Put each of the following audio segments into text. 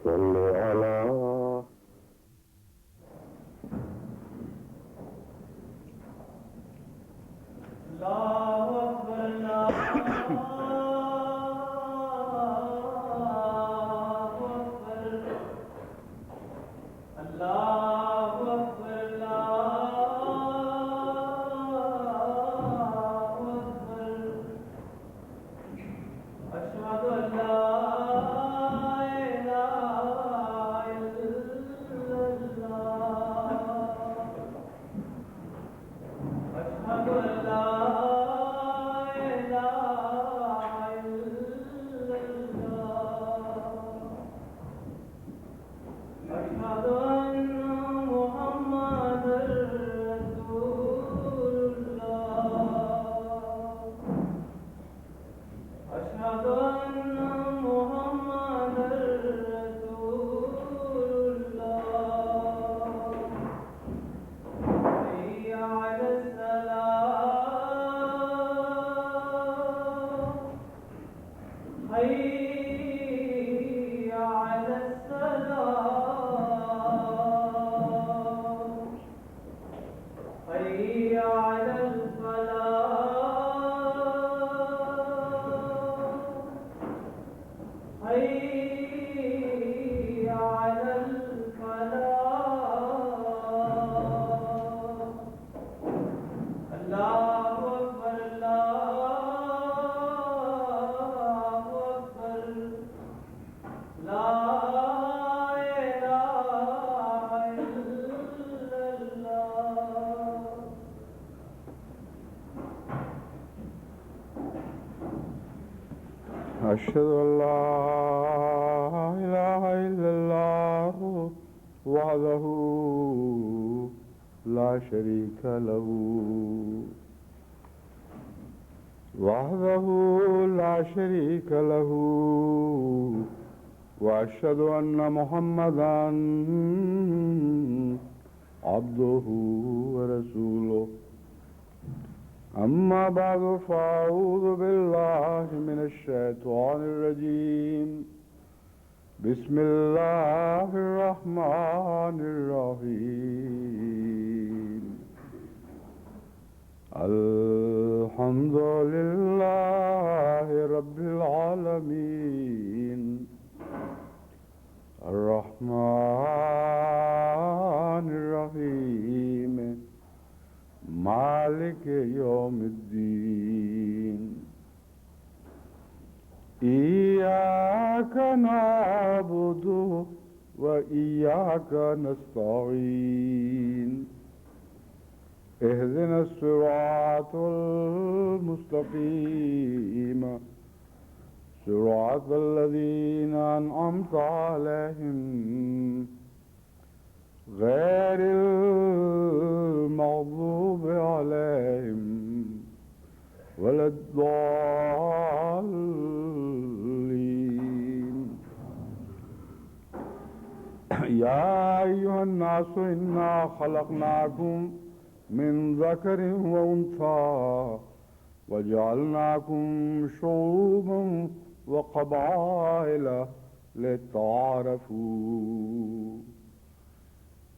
صل على أشهد أن لا إله إلا الله وحده لا شريك له وأشهد أن محمدا عبده ورسوله أما بعد فأعوذ بالله من الشيطان الرجيم بسم الله الرحمن الرحيم الحمد لله رب العالمين الرحمن الرحيم مالك يوم الدين إياك نعبد وإياك نستعين اهدنا الصراط المستقيم صراط الذين أنعمت عليهم غير المغضوب عليهم ولا الضالين يا أيها الناس إنا خلقناكم من ذكر وأنثى وجعلناكم شعوبا وقبائل لتعارفوا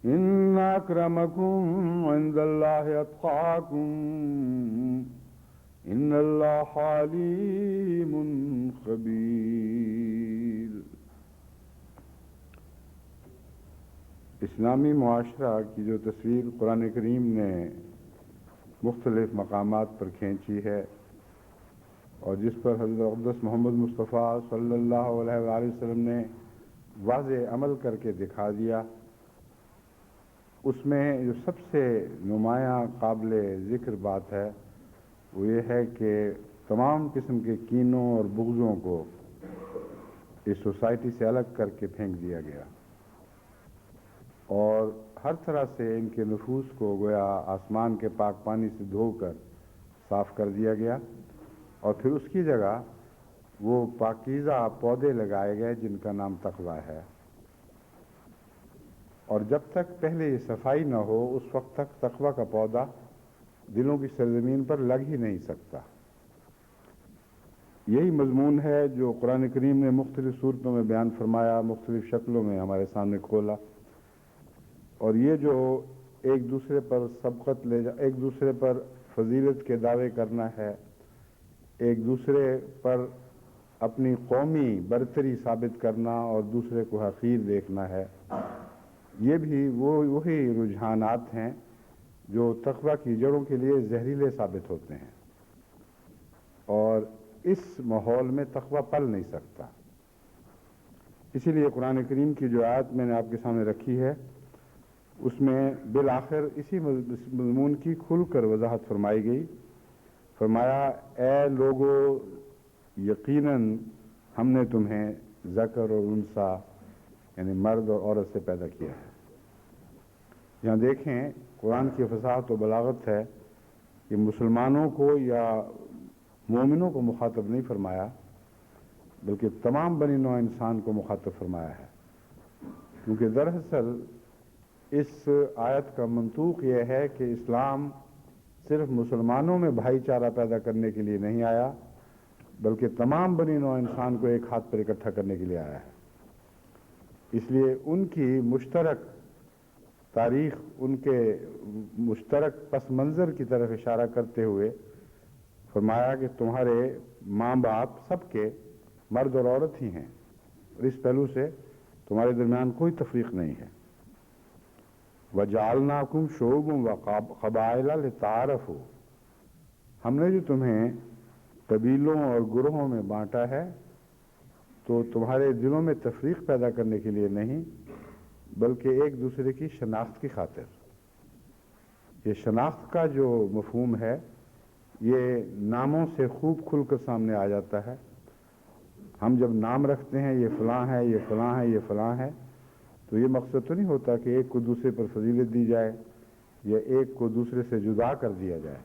إن أكرمكم عند الله أتقاكم إن الله عليم خبير. اسلامی معاشرہ کی جو تصویر قرآن کریم نے مختلف مقامات پر کھینچی ہے اور جس پر حضرت اقدس محمد مصطفیٰ صلی اللہ علیہ وآلہ وسلم نے واضح عمل کر کے دکھا دیا، اس میں جو سب سے نمایاں قابل ذکر بات ہے وہ یہ ہے کہ تمام قسم کے کینوں اور بغضوں کو اس سوسائٹی سے الگ کر کے پھینک دیا گیا اور ہر طرح سے ان کے نفوس کو گویا آسمان کے پاک پانی سے دھو کر صاف کر دیا گیا اور پھر اس کی جگہ وہ پاکیزہ پودے لگائے گئے جن کا نام تقویٰ ہے، اور جب تک پہلے یہ صفائی نہ ہو اس وقت تک تقویٰ کا پودا دلوں کی سرزمین پر لگ ہی نہیں سکتا۔ یہی مضمون ہے جو قرآن کریم نے مختلف صورتوں میں بیان فرمایا، مختلف شکلوں میں ہمارے سامنے کھولا، اور یہ جو ایک دوسرے پر سبقت ایک دوسرے پر فضیلت کے دعوے کرنا ہے، ایک دوسرے پر اپنی قومی برتری ثابت کرنا اور دوسرے کو حقیر دیکھنا ہے، یہ بھی وہی رجحانات ہیں جو تقویٰ کی جڑوں کے لیے زہریلے ثابت ہوتے ہیں، اور اس ماحول میں تقویٰ پل نہیں سکتا۔ اسی لیے قرآن کریم کی جو آیت میں نے آپ کے سامنے رکھی ہے، اس میں بالآخر اسی مضمون کی کھل کر وضاحت فرمائی گئی۔ فرمایا، اے لوگو، یقیناً ہم نے تمہیں ذکر اور انثیٰ یعنی مرد اور عورت سے پیدا کیا ہے۔ یہاں دیکھیں قرآن کی فصاحت و بلاغت ہے کہ مسلمانوں کو یا مومنوں کو مخاطب نہیں فرمایا، بلکہ تمام بنی نوع انسان کو مخاطب فرمایا ہے، کیونکہ دراصل اس آیت کا منطوق یہ ہے کہ اسلام صرف مسلمانوں میں بھائی چارہ پیدا کرنے کے لیے نہیں آیا، بلکہ تمام بنی نوع انسان کو ایک ہاتھ پر اکٹھا کرنے کے لیے آیا ہے۔ اس لیے ان کی مشترک تاریخ، ان کے مشترک پس منظر کی طرف اشارہ کرتے ہوئے فرمایا کہ تمہارے ماں باپ سب کے مرد اور عورت ہی ہیں، اور اس پہلو سے تمہارے درمیان کوئی تفریق نہیں ہے۔ وَجَعَلْنَاكُمْ شُعُوبًا وَقَبَائِلَ لِتَعَارَفُوا، ہم نے جو تمہیں قبیلوں اور گروہوں میں بانٹا ہے تو تمہارے دلوں میں تفریق پیدا کرنے کے لیے نہیں، بلکہ ایک دوسرے کی شناخت کی خاطر۔ یہ شناخت کا جو مفہوم ہے یہ ناموں سے خوب کھل کر سامنے آ جاتا ہے۔ ہم جب نام رکھتے ہیں یہ فلاں ہے، یہ فلاں ہے، یہ فلاں ہے، تو یہ مقصد تو نہیں ہوتا کہ ایک کو دوسرے پر فضیلت دی جائے یا ایک کو دوسرے سے جدا کر دیا جائے۔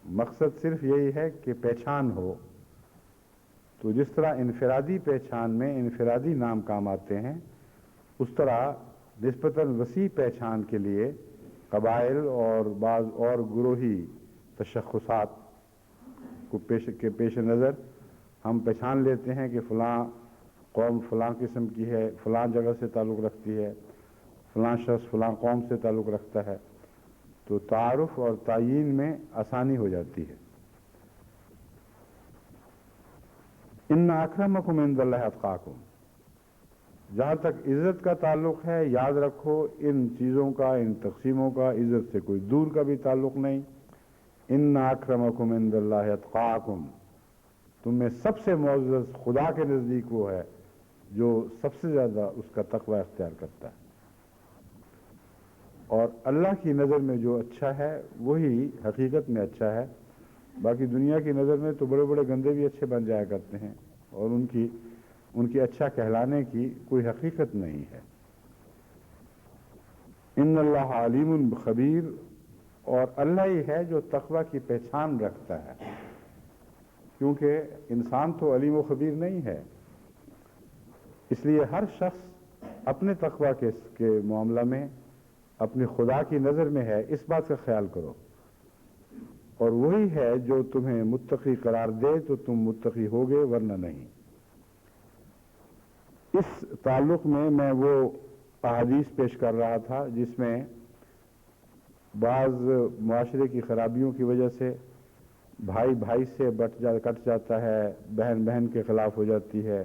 مقصد صرف یہی ہے کہ پہچان ہو۔ تو جس طرح انفرادی پہچان میں انفرادی نام کام آتے ہیں، اس طرح نسبتاً وسیع پہچان کے لیے قبائل اور بعض اور گروہی تشخصات کو پیش نظر ہم پہچان لیتے ہیں کہ فلاں قوم فلاں قسم کی ہے، فلاں جگہ سے تعلق رکھتی ہے، فلاں شخص فلاں قوم سے تعلق رکھتا ہے، تو تعارف اور تعیین میں آسانی ہو جاتی ہے۔ ان اکرمکم عند اللہ اتقاکم، جہاں تک عزت کا تعلق ہے یاد رکھو ان چیزوں کا، ان تقسیموں کا عزت سے کوئی دور کا بھی تعلق نہیں۔ ان اکرمکم عند اللہ اتقاکم، تم میں سب سے معزز خدا کے نزدیک وہ ہے جو سب سے زیادہ اس کا تقوی اختیار کرتا ہے، اور اللہ کی نظر میں جو اچھا ہے وہی حقیقت میں اچھا ہے۔ باقی دنیا کی نظر میں تو بڑے بڑے گندے بھی اچھے بن جایا کرتے ہیں، اور ان کی اچھا کہلانے کی کوئی حقیقت نہیں ہے۔ ان اللہ علیم خبیر، اور اللہ ہی ہے جو تقوی کی پہچان رکھتا ہے، کیونکہ انسان تو علیم و خبیر نہیں ہے۔ اس لیے ہر شخص اپنے تقوی کے معاملہ میں اپنے خدا کی نظر میں ہے، اس بات کا خیال کرو، اور وہی ہے جو تمہیں متقی قرار دے تو تم متقی ہوگے، ورنہ نہیں۔ اس تعلق میں وہ احادیث پیش کر رہا تھا جس میں بعض معاشرے کی خرابیوں کی وجہ سے بھائی بھائی سے کٹ جاتا ہے، بہن بہن کے خلاف ہو جاتی ہے،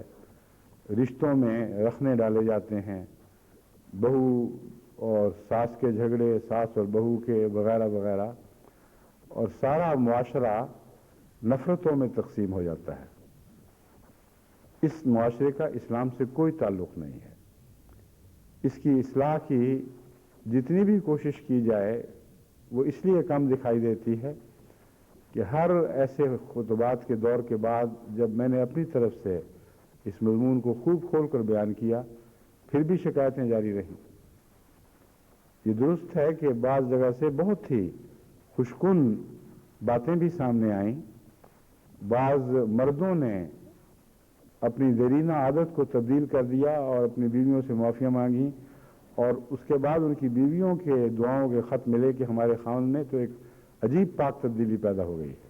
رشتوں میں رخنے ڈالے جاتے ہیں، بہو اور ساس کے جھگڑے، ساس اور بہو کے وغیرہ وغیرہ، اور سارا معاشرہ نفرتوں میں تقسیم ہو جاتا ہے۔ اس معاشرے کا اسلام سے کوئی تعلق نہیں ہے۔ اس کی اصلاح کی جتنی بھی کوشش کی جائے وہ اس لیے کم دکھائی دیتی ہے کہ ہر ایسے خطبات کے دور کے بعد جب میں نے اپنی طرف سے اس مضمون کو خوب کھول کر بیان کیا، پھر بھی شکایتیں جاری رہیں۔ یہ درست ہے کہ بعض جگہ سے بہت ہی خوشکن باتیں بھی سامنے آئیں، بعض مردوں نے اپنی دیرینہ عادت کو تبدیل کر دیا اور اپنی بیویوں سے معافیاں مانگیں، اور اس کے بعد ان کی بیویوں کے دعاؤں کے خط ملے کہ ہمارے خاوند میں تو ایک عجیب پاک تبدیلی پیدا ہو گئی ہے۔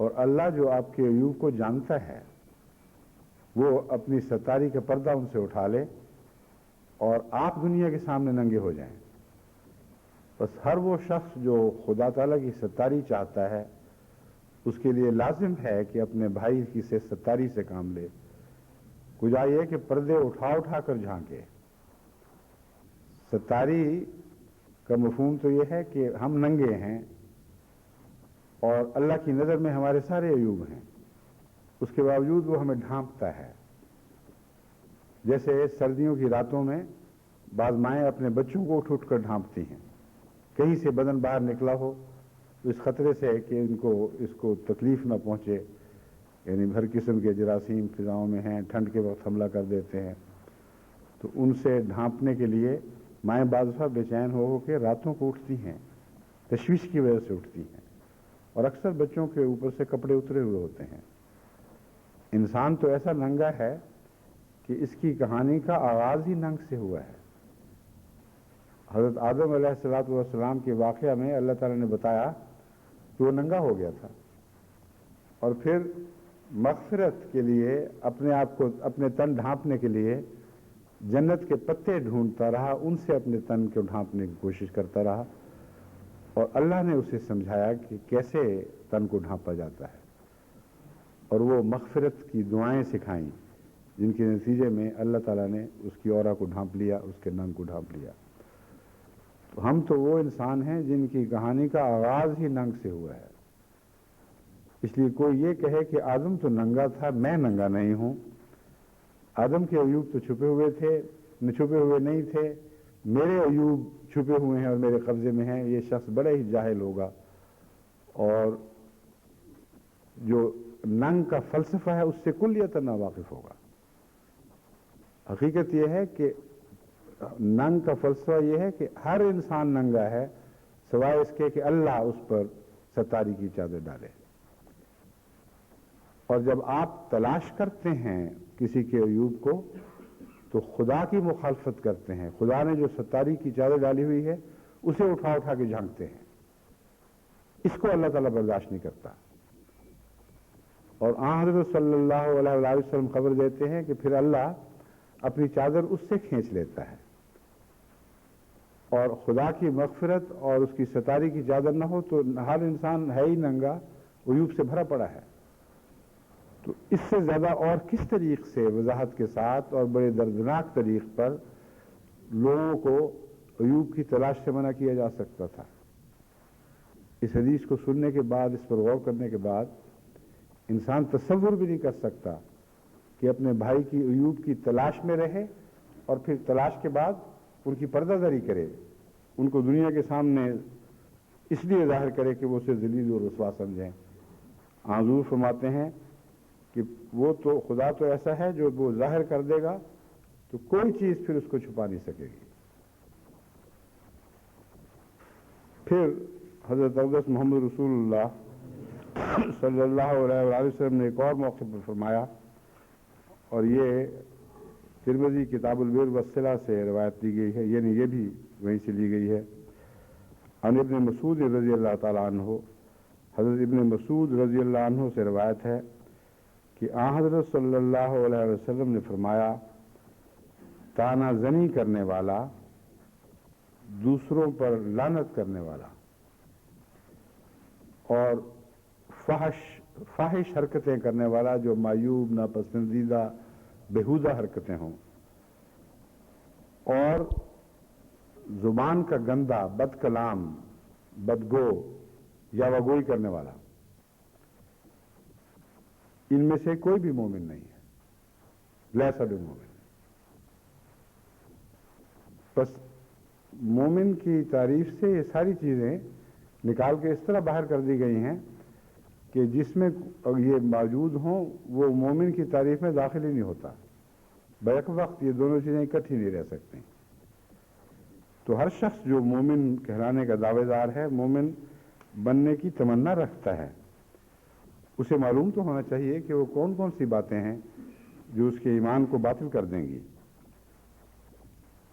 اور اللہ جو آپ کے عیوب کو جانتا ہے وہ اپنی ستاری کا پردہ ان سے اٹھا لے اور آپ دنیا کے سامنے ننگے ہو جائیں۔ بس ہر وہ شخص جو خدا تعالیٰ کی ستاری چاہتا ہے اس کے لیے لازم ہے کہ اپنے بھائی کی سے ستاری سے کام لے۔ کجا یہ کہ پردے اٹھا اٹھا کر جھانکے۔ ستاری کا مفہوم تو یہ ہے کہ ہم ننگے ہیں اور اللہ کی نظر میں ہمارے سارے عیوب ہیں، اس کے باوجود وہ ہمیں ڈھانپتا ہے۔ جیسے سردیوں کی راتوں میں بعض مائیں اپنے بچوں کو اٹھ اٹھ کر ڈھانپتی ہیں، کہیں سے بدن باہر نکلا ہو تو اس خطرے سے کہ اس کو تکلیف نہ پہنچے، یعنی ہر قسم کے جراثیم فضاؤں میں ہیں، ٹھنڈ کے وقت حملہ کر دیتے ہیں، تو ان سے ڈھانپنے کے لیے مائیں بعض دفعہ بے چین ہو کے راتوں کو اٹھتی ہیں، تشویش کی وجہ سے اٹھتی ہیں، اور اکثر بچوں کے اوپر سے کپڑے اترے ہوئے ہوتے ہیں۔ انسان تو ایسا ننگا ہے کہ اس کی کہانی کا آغاز ہی ننگ سے ہوا ہے۔ حضرت آدم علیہ السلام کے واقعہ میں اللہ تعالیٰ نے بتایا کہ وہ ننگا ہو گیا تھا، اور پھر مغفرت کے لیے اپنے آپ کو اپنے تن ڈھانپنے کے لیے جنت کے پتے ڈھونڈتا رہا، ان سے اپنے تن کو ڈھانپنے کی کوشش کرتا رہا، اور اللہ نے اسے سمجھایا کہ کیسے تن کو ڈھانپا جاتا ہے، اور وہ مغفرت کی دعائیں سکھائیں جن کے نتیجے میں اللہ تعالیٰ نے اس کی عورا کو ڈھانپ لیا، اس کے ننگ کو ڈھانپ لیا۔ تو ہم تو وہ انسان ہیں جن کی کہانی کا آغاز ہی ننگ سے ہوا ہے۔ اس لیے کوئی یہ کہے کہ آدم تو ننگا تھا، میں ننگا نہیں ہوں، آدم کے عیوب تو چھپے ہوئے تھے، چھپے ہوئے نہیں تھے، میرے عیوب چھپے ہوئے ہیں اور میرے قبضے میں ہیں، یہ شخص بڑا ہی جاہل ہوگا، اور جو ننگ کا فلسفہ ہے اس سے کلیتاً ناواقف ہوگا۔ حقیقت یہ ہے کہ ننگ کا فلسفہ یہ ہے کہ ہر انسان ننگا ہے سوائے اس کے کہ اللہ اس پر ستاری کی چادر ڈالے۔ اور جب آپ تلاش کرتے ہیں کسی کے عیوب کو تو خدا کی مخالفت کرتے ہیں، خدا نے جو ستاری کی چادر ڈالی ہوئی ہے اسے اٹھا اٹھا کے جھانکتے ہیں، اس کو اللہ تعالیٰ برداشت نہیں کرتا۔ اور آن حضرت صلی اللہ علیہ وسلم خبر دیتے ہیں کہ پھر اللہ اپنی چادر اس سے کھینچ لیتا ہے، اور خدا کی مغفرت اور اس کی ستاری کی چادر نہ ہو تو ہر انسان ہے ہی ننگا، عیوب سے بھرا پڑا ہے۔ تو اس سے زیادہ اور کس طریق سے وضاحت کے ساتھ اور بڑے دردناک طریق پر لوگوں کو عیوب کی تلاش سے منع کیا جا سکتا تھا؟ اس حدیث کو سننے کے بعد، اس پر غور کرنے کے بعد انسان تصور بھی نہیں کر سکتا کہ اپنے بھائی کی عیوب کی تلاش میں رہے اور پھر تلاش کے بعد ان کی پردہ داری کرے، ان کو دنیا کے سامنے اس لیے ظاہر کرے کہ وہ اسے ذلیل اور رسوا سمجھیں۔ حضور فرماتے ہیں کہ وہ تو خدا تو ایسا ہے جو وہ ظاہر کر دے گا تو کوئی چیز پھر اس کو چھپا نہیں سکے گی۔ پھر حضرت اقدس محمد رسول اللہ صلی اللہ علیہ وآلہ وسلم نے ایک اور موقع پر فرمایا، اور یہ ترمذی کتاب البر والصلہ سے روایت دی گئی ہے، یعنی یہ بھی وہیں سے لی گئی ہے۔ عن ابن مسعود رضی اللہ تعالیٰ عنہ، حضرت ابن مسعود رضی اللہ عنہ سے روایت ہے کہ آن حضرت صلی اللہ علیہ وسلم نے فرمایا، طعنہ زنی کرنے والا، دوسروں پر لعنت کرنے والا اور فاحش حرکتیں کرنے والا جو معیوب، ناپسندیدہ، بےہودہ حرکتیں ہوں، اور زبان کا گندا، بد کلام، بدگو یا وگوئی کرنے والا، ان میں سے کوئی بھی مومن نہیں ہے، لیسا بمومن۔ بس مومن کی تعریف سے یہ ساری چیزیں نکال کے اس طرح باہر کر دی گئی ہیں کہ جس میں یہ موجود ہوں وہ مومن کی تعریف میں داخل ہی نہیں ہوتا، بیک وقت یہ دونوں چیزیں اکٹھی نہیں رہ سکتی۔ تو ہر شخص جو مومن کہلانے کا دعوے دار ہے، مومن بننے کی تمنا رکھتا ہے، اسے معلوم تو ہونا چاہیے کہ وہ کون کون سی باتیں ہیں جو اس کے ایمان کو باطل کر دیں گی۔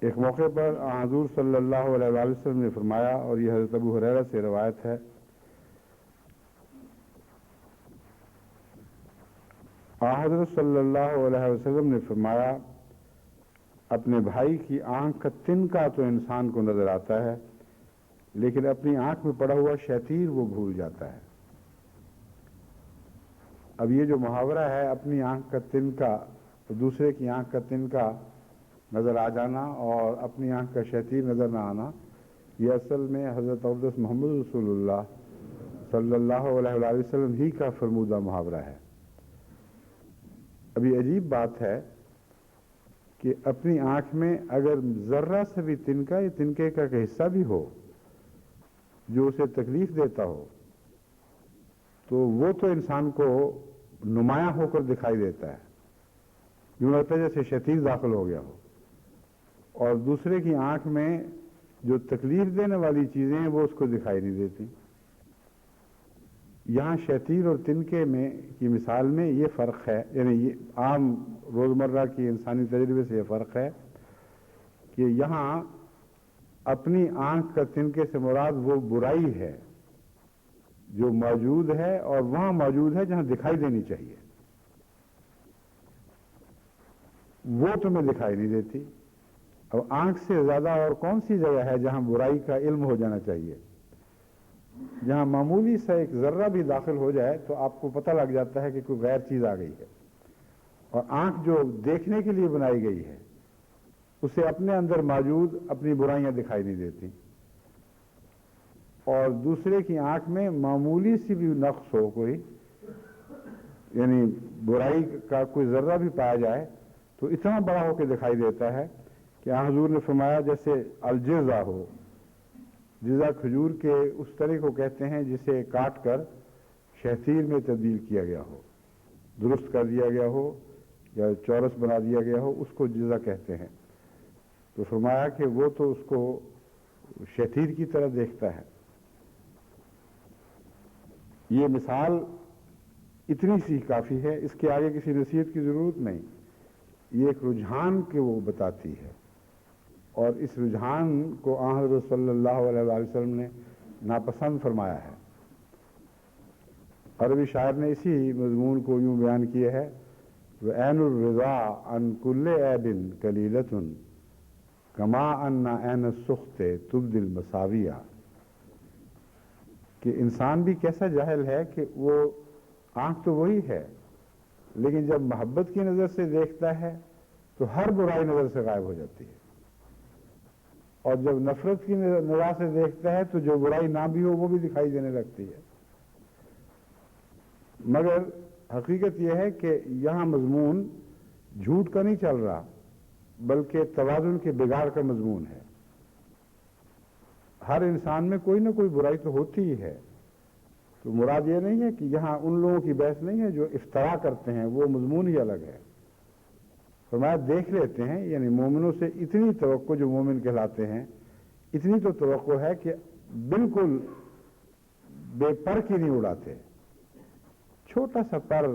ایک موقع پر حضور صلی اللہ علیہ وآلہ وسلم نے فرمایا، اور یہ حضرت ابو ہریرہ سے روایت ہے حضرت صلی اللہ علیہ وسلم نے فرمایا اپنے بھائی کی آنکھ کا تنکا تو انسان کو نظر آتا ہے لیکن اپنی آنکھ میں پڑا ہوا شیطیر وہ بھول جاتا ہے۔ اب یہ جو محاورہ ہے اپنی آنکھ کا تنکا تو دوسرے کی آنکھ کا تنکا نظر آ جانا اور اپنی آنکھ کا شیطیر نظر نہ آنا، یہ اصل میں حضرت اقدس محمد رسول اللہ صلی اللہ علیہ وآلہ وسلم ہی کا فرمودہ محاورہ ہے۔ اب یہ عجیب بات ہے کہ اپنی آنکھ میں اگر ذرہ سے بھی تنکا یا تنکے کا حصہ بھی ہو جو اسے تکلیف دیتا ہو تو وہ تو انسان کو نمایاں ہو کر دکھائی دیتا ہے، یوں لگتا ہے جیسے شیطیر داخل ہو گیا ہو، اور دوسرے کی آنکھ میں جو تکلیف دینے والی چیزیں ہیں وہ اس کو دکھائی نہیں دیتی۔ یہاں شیطیر اور تنکے میں کی مثال میں یہ فرق ہے، یعنی یہ عام روزمرہ کی انسانی تجربے سے یہ فرق ہے کہ یہاں اپنی آنکھ کا تنکے سے مراد وہ برائی ہے جو موجود ہے اور وہاں موجود ہے جہاں دکھائی دینی چاہیے، وہ تمہیں دکھائی نہیں دیتی۔ اب آنکھ سے زیادہ اور کون سی جگہ ہے جہاں برائی کا علم ہو جانا چاہیے؟ جہاں معمولی سا ایک ذرہ بھی داخل ہو جائے تو آپ کو پتہ لگ جاتا ہے کہ کوئی غیر چیز آ گئی ہے، اور آنکھ جو دیکھنے کے لیے بنائی گئی ہے اسے اپنے اندر موجود اپنی برائیاں دکھائی نہیں دیتی، اور دوسرے کی آنکھ میں معمولی سی بھی نقص ہو کوئی، یعنی برائی کا کوئی ذرہ بھی پایا جائے تو اتنا بڑا ہو کے دکھائی دیتا ہے کہ حضور نے فرمایا جیسے الجزا ہو، جزا کھجور کے اس طرح کو کہتے ہیں جسے کاٹ کر شہتیر میں تبدیل کیا گیا ہو، درست کر دیا گیا ہو یا چورس بنا دیا گیا ہو، اس کو جزا کہتے ہیں۔ تو فرمایا کہ وہ تو اس کو شہتیر کی طرح دیکھتا ہے۔ یہ مثال اتنی سی کافی ہے، اس کے آگے کسی نصیحت کی ضرورت نہیں، یہ ایک رجحان کے وہ بتاتی ہے، اور اس رجحان کو حضرت صلی اللہ علیہ وآلہ وسلم نے ناپسند فرمایا ہے۔ عربی شاعر نے اسی مضمون کو یوں بیان کیا ہے، وَعَيْنُ الرِّضَا عَنْ كُلِّ عَيْبٍ قَلِيلَةٌ كَمَا أَنَّ عَيْنَ السُّخْطِ تُبْدِي الْمَسَاوِيَ، کہ انسان بھی کیسا جاہل ہے کہ وہ آنکھ تو وہی ہے لیکن جب محبت کی نظر سے دیکھتا ہے تو ہر برائی نظر سے غائب ہو جاتی ہے، اور جب نفرت کی نگاہ سے دیکھتا ہے تو جو برائی نہ بھی ہو وہ بھی دکھائی دینے لگتی ہے۔ مگر حقیقت یہ ہے کہ یہاں مضمون جھوٹ کا نہیں چل رہا بلکہ توازن کے بگاڑ کا مضمون ہے۔ ہر انسان میں کوئی نہ کوئی برائی تو ہوتی ہی ہے، تو مراد یہ نہیں ہے کہ یہاں ان لوگوں کی بحث نہیں ہے جو افترا کرتے ہیں، وہ مضمون ہی الگ ہے۔ فرمایا دیکھ لیتے ہیں، یعنی مومنوں سے اتنی توقع، جو مومن کہلاتے ہیں اتنی تو توقع ہے کہ بالکل بے پر کی نہیں اڑاتے، چھوٹا سا پر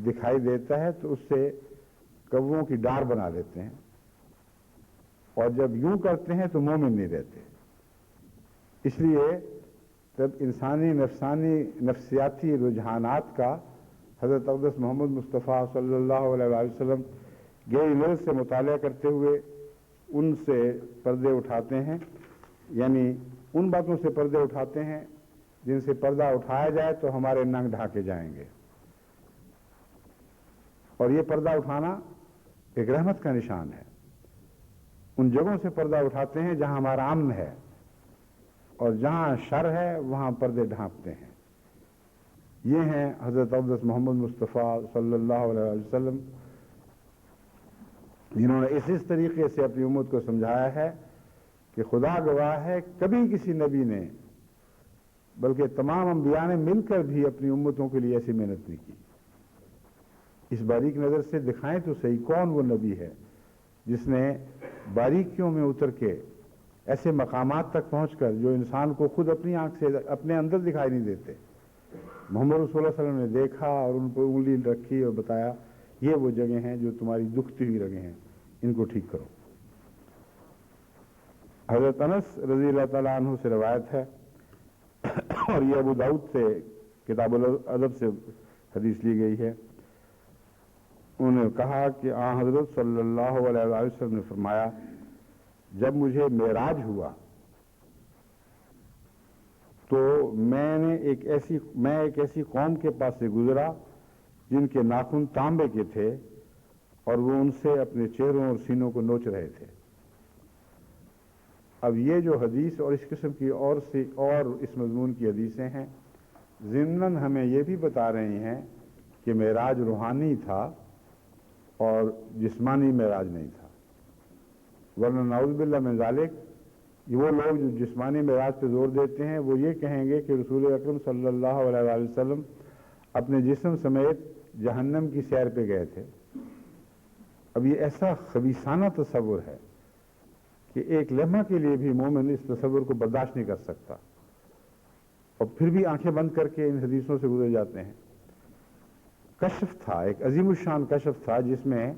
دکھائی دیتا ہے تو اس سے کووں کی ڈار بنا دیتے ہیں، اور جب یوں کرتے ہیں تو مومن نہیں رہتے۔ اس لیے جب انسانی نفسیاتی رجحانات کا حضرت اقدس محمد مصطفیٰ صلی اللہ علیہ وآلہ وسلم گہری نظر سے مطالعہ کرتے ہوئے ان سے پردے اٹھاتے ہیں، یعنی ان باتوں سے پردے اٹھاتے ہیں جن سے پردہ اٹھایا جائے تو ہمارے ننگ ڈھانکے جائیں گے، اور یہ پردہ اٹھانا ایک رحمت کا نشان ہے۔ ان جگہوں سے پردہ اٹھاتے ہیں جہاں ہمارا امن ہے، اور جہاں شر ہے وہاں پردے ڈھانپتے ہیں۔ یہ ہیں حضرت اقدس محمد مصطفیٰ صلی اللہ علیہ وسلم، جنہوں نے اس طریقے سے اپنی امت کو سمجھایا ہے کہ خدا گواہ ہے کبھی کسی نبی نے بلکہ تمام انبیاء نے مل کر بھی اپنی امتوں کے لیے ایسی محنت نہیں کی۔ اس باریک نظر سے دکھائیں تو صحیح کون وہ نبی ہے جس نے باریکیوں میں اتر کے ایسے مقامات تک پہنچ کر جو انسان کو خود اپنی آنکھ سے اپنے اندر دکھائی نہیں دیتے، محمد رسول اللہ صلی اللہ علیہ وسلم نے دیکھا اور ان پر انگلی رکھی اور بتایا یہ وہ جگہ ہیں جو تمہاری دکھتی ہوئی رگیں ہیں، ان کو ٹھیک کرو۔ حضرت انس رضی اللہ تعالیٰ عنہ سے روایت ہے، اور یہ ابو داؤد سے کتاب الادب سے حدیث لی گئی ہے، انہوں نے کہا کہ آن حضرت صلی اللہ علیہ وسلم نے فرمایا جب مجھے معراج ہوا تو میں ایک ایسی قوم کے پاس سے گزرا جن کے ناخن تانبے کے تھے اور وہ ان سے اپنے چہروں اور سینوں کو نوچ رہے تھے۔ اب یہ جو حدیث اور اس قسم کی اور اس مضمون کی حدیثیں ہیں ضمناً ہمیں یہ بھی بتا رہی ہیں کہ معراج روحانی تھا اور جسمانی معراج نہیں تھا، ورنہ نعوذ باللہ من ذالک وہ لوگ جو جسمانی معراج پہ زور دیتے ہیں وہ یہ کہیں گے کہ رسول اکرم صلی اللہ علیہ وسلم اپنے جسم سمیت جہنم کی سیر پہ گئے تھے۔ اب یہ ایسا خبیثانہ تصور ہے کہ ایک لمحہ کے لیے بھی مومن اس تصور کو برداشت نہیں کر سکتا اور پھر بھی آنکھیں بند کر کے ان حدیثوں سے گزر جاتے ہیں۔ کشف تھا، ایک عظیم الشان کشف تھا جس میں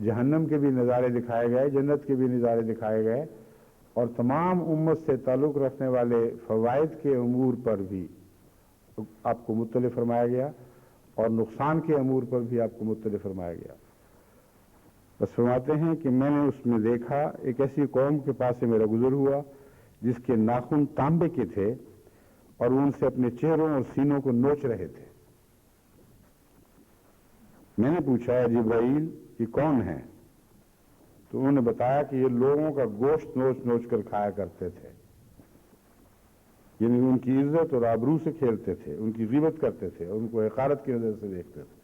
جہنم کے بھی نظارے دکھائے گئے، جنت کے بھی نظارے دکھائے گئے اور تمام امت سے تعلق رکھنے والے فوائد کے امور پر بھی آپ کو مطلع فرمایا گیا اور نقصان کے امور پر بھی آپ کو مطلع فرمایا گیا۔ بس فرماتے ہیں کہ میں نے اس میں دیکھا ایک ایسی قوم کے پاس سے میرا گزر ہوا جس کے ناخن تانبے کے تھے اور وہ ان سے اپنے چہروں اور سینوں کو نوچ رہے تھے۔ میں نے پوچھا جبرائیل یہ کون ہیں؟ تو انہوں نے بتایا کہ یہ لوگوں کا گوشت نوچ نوچ کر کھایا کرتے تھے، یعنی ان کی عزت اور آبرو سے کھیلتے تھے، ان کی غیبت کرتے تھے اور ان کو حقارت کی نظر سے دیکھتے تھے۔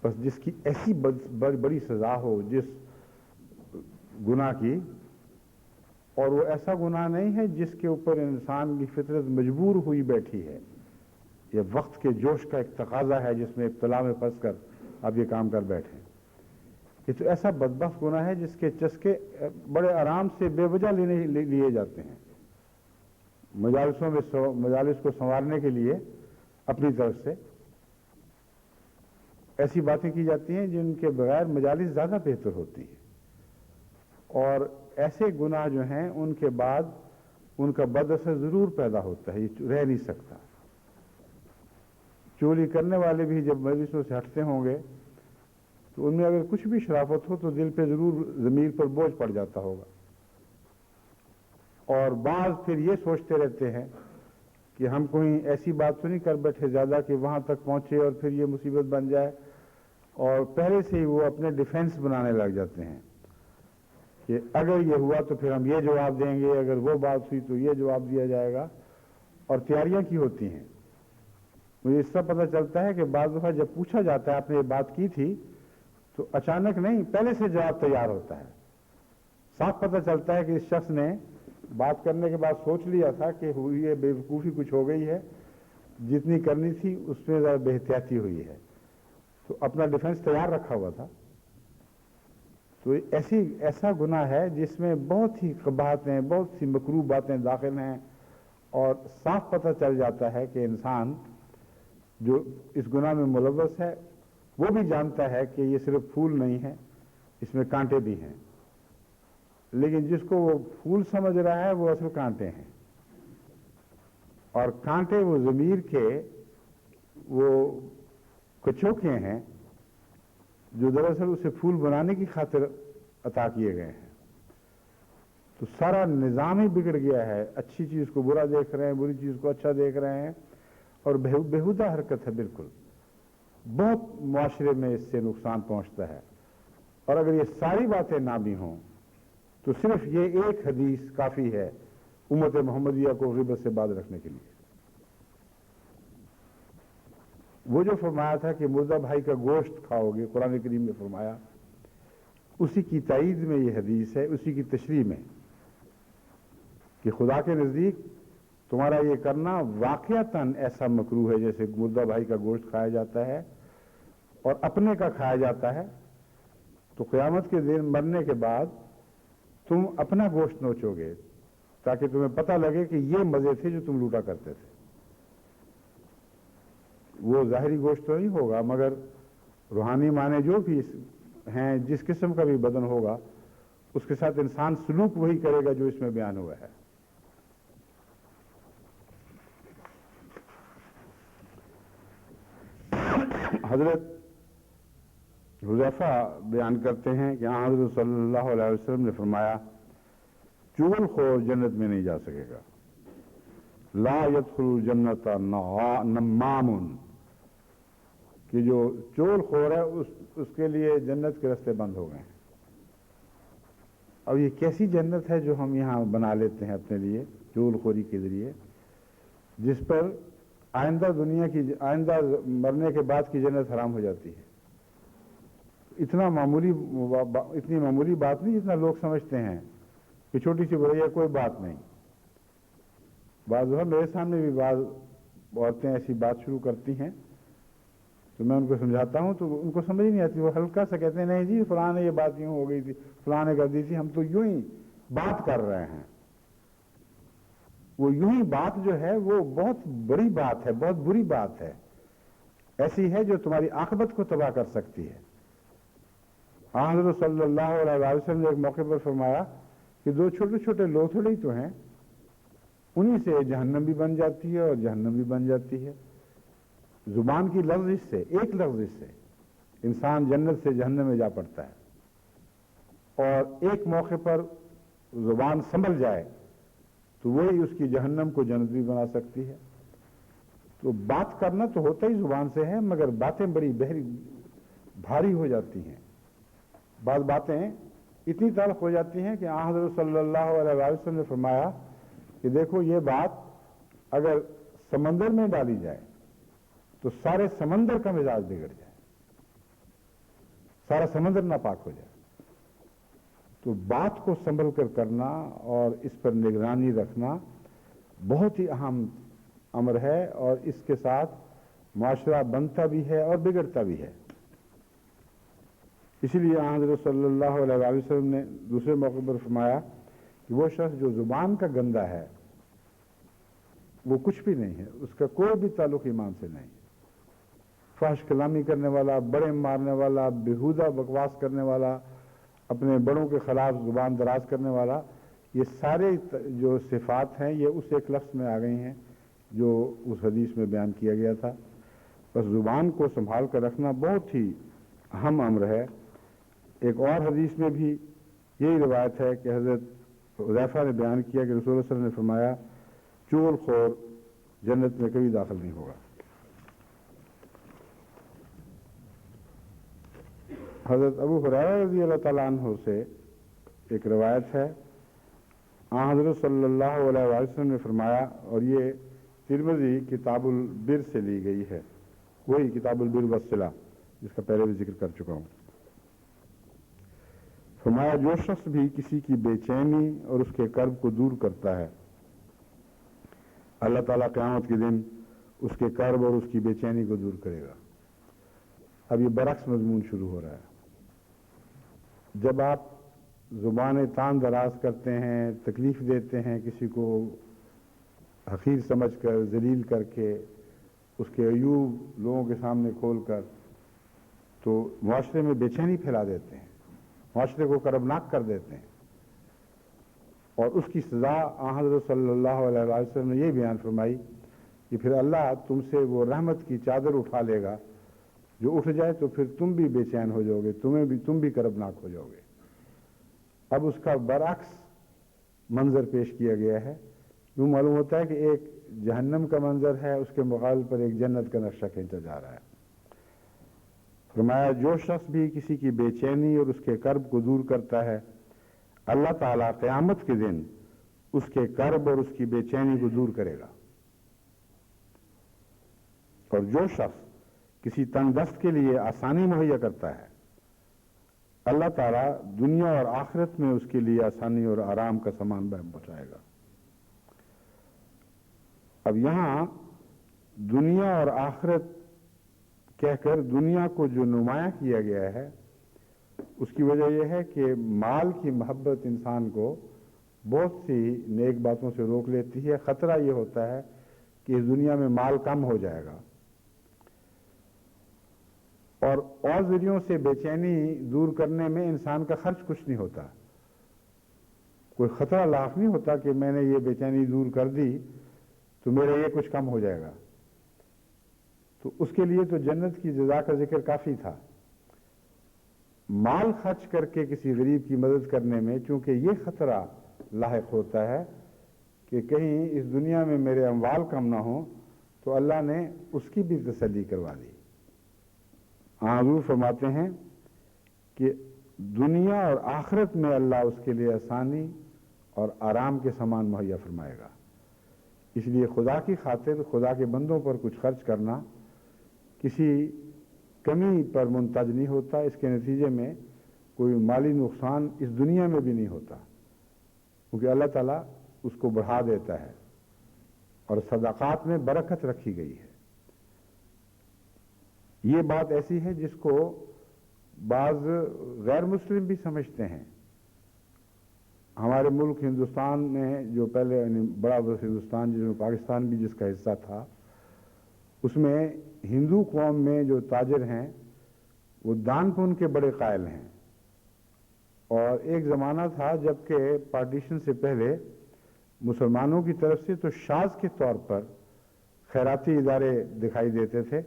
بس جس کی ایسی بڑی سزا ہو جس گناہ کی، اور وہ ایسا گناہ نہیں ہے جس کے اوپر انسان کی فطرت مجبور ہوئی بیٹھی ہے، یہ وقت کے جوش کا ایک تقاضا ہے جس میں ابتلا میں پھنس کر آپ یہ کام کر بیٹھیں۔ یہ تو ایسا بدبخت گناہ ہے جس کے چسکے بڑے آرام سے بے وجہ لیے جاتے ہیں، مجالس کو سنوارنے کے لیے اپنی طرف سے ایسی باتیں کی جاتی ہیں جن کے بغیر مجالس زیادہ بہتر ہوتی ہے، اور ایسے گناہ جو ہیں ان کے بعد ان کا بد اثر ضرور پیدا ہوتا ہے، یہ رہ نہیں سکتا۔ چوری کرنے والے بھی جب مجلسوں سے ہٹتے ہوں گے تو ان میں اگر کچھ بھی شرافت ہو تو دل پہ ضرور ضمیر پر بوجھ پڑ جاتا ہوگا، اور بعض پھر یہ سوچتے رہتے ہیں کہ ہم کوئی ایسی بات تو نہیں کر بیٹھے زیادہ کہ وہاں تک پہنچے اور پھر یہ مصیبت بن جائے، اور پہلے سے ہی وہ اپنے ڈیفنس بنانے لگ جاتے ہیں کہ اگر یہ ہوا تو پھر ہم یہ جواب دیں گے، اگر وہ بات ہوئی تو یہ جواب دیا جائے گا، اور تیاریاں کی ہوتی ہیں۔ مجھے اس سے پتہ چلتا ہے کہ بعض دفعہ جب پوچھا جاتا ہے آپ نے یہ بات کی تھی تو اچانک نہیں، پہلے سے جواب تیار ہوتا ہے، صاف پتہ چلتا ہے کہ اس شخص نے بات کرنے کے بعد سوچ لیا تھا کہ ہوئی ہے بے وقوفی کچھ ہو گئی ہے، جتنی کرنی تھی اس میں ذرا بے احتیاطی ہوئی ہے، تو اپنا ڈیفنس تیار رکھا ہوا تھا۔ تو ایسا گناہ ہے جس میں بہت ہی قباحتیں، بہت سی مکروہ باتیں داخل ہیں، اور صاف پتہ چل جاتا ہے کہ انسان جو اس گناہ میں ملوث ہے وہ بھی جانتا ہے کہ یہ صرف پھول نہیں ہے، اس میں کانٹے بھی ہیں، لیکن جس کو وہ پھول سمجھ رہا ہے وہ اصل کانٹے ہیں، اور کانٹے وہ ضمیر کے وہ کچوکے ہیں جو دراصل اسے پھول بنانے کی خاطر عطا کیے گئے ہیں۔ تو سارا نظام ہی بگڑ گیا ہے، اچھی چیز کو برا دیکھ رہے ہیں، بری چیز کو اچھا دیکھ رہے ہیں، اور بےہودہ حرکت ہے بالکل، بہت معاشرے میں اس سے نقصان پہنچتا ہے۔ اور اگر یہ ساری باتیں نہ بھی ہوں تو صرف یہ ایک حدیث کافی ہے امت محمدیہ کو غیبت سے باز رکھنے کے لیے۔ وہ جو فرمایا تھا کہ مردہ بھائی کا گوشت کھاؤ گے، قرآن کریم نے فرمایا، اسی کی تائید میں یہ حدیث ہے، اسی کی تشریح میں، کہ خدا کے نزدیک تمہارا یہ کرنا واقعتاً ایسا مکروہ ہے جیسے مردہ بھائی کا گوشت کھایا جاتا ہے اور اپنے کا کھایا جاتا ہے، تو قیامت کے دن مرنے کے بعد تم اپنا گوشت نوچو گے تاکہ تمہیں پتہ لگے کہ یہ مزے تھے جو تم لوٹا کرتے تھے۔ وہ ظاہری گوشت تو نہیں ہوگا، مگر روحانی معنی جو بھی ہیں، جس قسم کا بھی بدن ہوگا اس کے ساتھ انسان سلوک وہی کرے گا جو اس میں بیان ہوا ہے۔ حضرت حذیفہ بیان کرتے ہیں کہ حضرت صلی اللہ علیہ وسلم نے فرمایا چغل خور جنت میں نہیں جا سکے گا. لا يدخل الجنت نمام، کہ جو چغل خور ہے اس کے لیے جنت کے راستے بند ہو گئے ہیں. اب یہ کیسی جنت ہے جو ہم یہاں بنا لیتے ہیں اپنے لیے چغل خوری کے ذریعے، جس پر آئندہ مرنے کے بعد کی جنت حرام ہو جاتی ہے. اتنی معمولی بات نہیں جتنا لوگ سمجھتے ہیں کہ چھوٹی سی برائی ہے، کوئی بات نہیں. بعض دفعہ میرے سامنے بھی بعض عورتیں ایسی بات شروع کرتی ہیں تو میں ان کو سمجھاتا ہوں تو ان کو سمجھ نہیں آتی. وہ ہلکا سا کہتے ہیں نہیں جی فلاں نے یہ بات یوں ہو گئی تھی، فلاں نے کر دی تھی، ہم تو یوں ہی بات کر رہے ہیں. وہ یوں ہی بات جو ہے وہ بہت بڑی بات ہے، بہت بری بات ہے، ایسی ہے جو تمہاری عاقبت کو تباہ کر سکتی ہے. حضرت صلی اللہ علیہ وسلم نے ایک موقع پر فرمایا کہ دو چھوٹے چھوٹے لوتھڑے ہی تو ہیں، انہی سے جہنم بھی بن جاتی ہے اور جہنم بھی بن جاتی ہے. زبان کی لغزش سے، ایک لغزش سے انسان جنت سے جہنم میں جا پڑتا ہے. اور ایک موقع پر زبان سنبھل جائے تو وہی اس کی جہنم کو جنت بھی بنا سکتی ہے. تو بات کرنا تو ہوتا ہی زبان سے ہے، مگر باتیں بڑی بھاری ہو جاتی ہیں. بعض باتیں اتنی تلخ ہو جاتی ہیں کہ حضرت صلی اللہ علیہ وسلم نے فرمایا کہ دیکھو یہ بات اگر سمندر میں ڈالی جائے تو سارے سمندر کا مزاج بگڑ جائے، سارا سمندر ناپاک ہو جائے. تو بات کو سنبھل کر کرنا اور اس پر نگرانی رکھنا بہت ہی اہم امر ہے، اور اس کے ساتھ معاشرہ بنتا بھی ہے اور بگڑتا بھی ہے. اسی لیے حضرت صلی اللہ علیہ وسلم نے دوسرے موقع پر فرمایا کہ وہ شخص جو زبان کا گندا ہے وہ کچھ بھی نہیں ہے، اس کا کوئی بھی تعلق ایمان سے نہیں. فحش کلامی کرنے والا، بڑے مارنے والا، بیہودہ بکواس کرنے والا، اپنے بڑوں کے خلاف زبان دراز کرنے والا، یہ سارے جو صفات ہیں یہ اس ایک لفظ میں آ گئی ہیں جو اس حدیث میں بیان کیا گیا تھا. بس زبان کو سنبھال کر رکھنا بہت ہی اہم امر ہے. ایک اور حدیث میں بھی یہی روایت ہے کہ حضرت حذیفہ نے بیان کیا کہ رسول اللہ صلی اللہ علیہ وسلم نے فرمایا چغل خور جنت میں کبھی داخل نہیں ہوگا. حضرت ابو ہریرہ رضی اللہ تعالیٰ عنہ سے ایک روایت ہے، حضرت صلی اللہ علیہ وسلم نے فرمایا، اور یہ ترمذی کتاب البر سے لی گئی ہے، وہی کتاب البر والصلہ جس کا پہلے بھی ذکر کر چکا ہوں. فرمایا جو شخص بھی کسی کی بے چینی اور اس کے کرب کو دور کرتا ہے اللہ تعالیٰ قیامت کے دن اس کے کرب اور اس کی بے چینی کو دور کرے گا. اب یہ برعکس مضمون شروع ہو رہا ہے. جب آپ زبان تان دراز کرتے ہیں، تکلیف دیتے ہیں، کسی کو حقیر سمجھ کر، ذلیل کر کے، اس کے عیوب لوگوں کے سامنے کھول کر، تو معاشرے میں بے چینی پھیلا دیتے ہیں، معاشرے کو کربناک کر دیتے ہیں. اور اس کی سزا حضرت صلی اللہ علیہ وسلم نے یہ بیان فرمائی کہ پھر اللہ تم سے وہ رحمت کی چادر اٹھا لے گا، جو اٹھ جائے تو پھر تم بھی بے چین ہو جاؤ گے، تم بھی کربناک ہو جاؤ گے. اب اس کا برعکس منظر پیش کیا گیا ہے. یوں معلوم ہوتا ہے کہ ایک جہنم کا منظر ہے، اس کے مقابل پر ایک جنت کا نقشہ کھینچا جا رہا ہے. فرمایا جو شخص بھی کسی کی بے چینی اور اس کے کرب کو دور کرتا ہے اللہ تعالیٰ قیامت کے دن اس کے کرب اور اس کی بے چینی کو دور کرے گا. اور جو شخص کسی تنگ دست کے لیے آسانی مہیا کرتا ہے اللہ تعالیٰ دنیا اور آخرت میں اس کے لیے آسانی اور آرام کا سامان پہنچائے گا. اب یہاں دنیا اور آخرت کہہ کر دنیا کو جو نمایاں کیا گیا ہے اس کی وجہ یہ ہے کہ مال کی محبت انسان کو بہت سی نیک باتوں سے روک لیتی ہے. خطرہ یہ ہوتا ہے کہ اس دنیا میں مال کم ہو جائے گا، اور ذریعوں سے بے چینی دور کرنے میں انسان کا خرچ کچھ نہیں ہوتا. کوئی خطرہ لاحق نہیں ہوتا کہ میں نے یہ بے چینی دور کر دی تو میرا یہ کچھ کم ہو جائے گا. تو اس کے لیے تو جنت کی جزا کا ذکر کافی تھا. مال خرچ کر کے کسی غریب کی مدد کرنے میں چونکہ یہ خطرہ لاحق ہوتا ہے کہ کہیں اس دنیا میں میرے اموال کم نہ ہوں، تو اللہ نے اس کی بھی تسلی کروا دی۔ حضور فرماتے ہیں کہ دنیا اور آخرت میں اللہ اس کے لیے آسانی اور آرام کے سامان مہیا فرمائے گا۔ اس لیے خدا کی خاطر خدا کے بندوں پر کچھ خرچ کرنا کسی کمی پر منتج نہیں ہوتا، اس کے نتیجے میں کوئی مالی نقصان اس دنیا میں بھی نہیں ہوتا، کیونکہ اللہ تعالیٰ اس کو بڑھا دیتا ہے اور صدقات میں برکت رکھی گئی ہے۔ یہ بات ایسی ہے جس کو بعض غیر مسلم بھی سمجھتے ہیں۔ ہمارے ملک ہندوستان میں جو پہلے بڑا ہندوستان جس میں پاکستان بھی جس کا حصہ تھا، اس میں ہندو قوم میں جو تاجر ہیں وہ دان پن کے بڑے قائل ہیں، اور ایک زمانہ تھا جب کہ پارٹیشن سے پہلے مسلمانوں کی طرف سے تو شاذ کے طور پر خیراتی ادارے دکھائی دیتے تھے،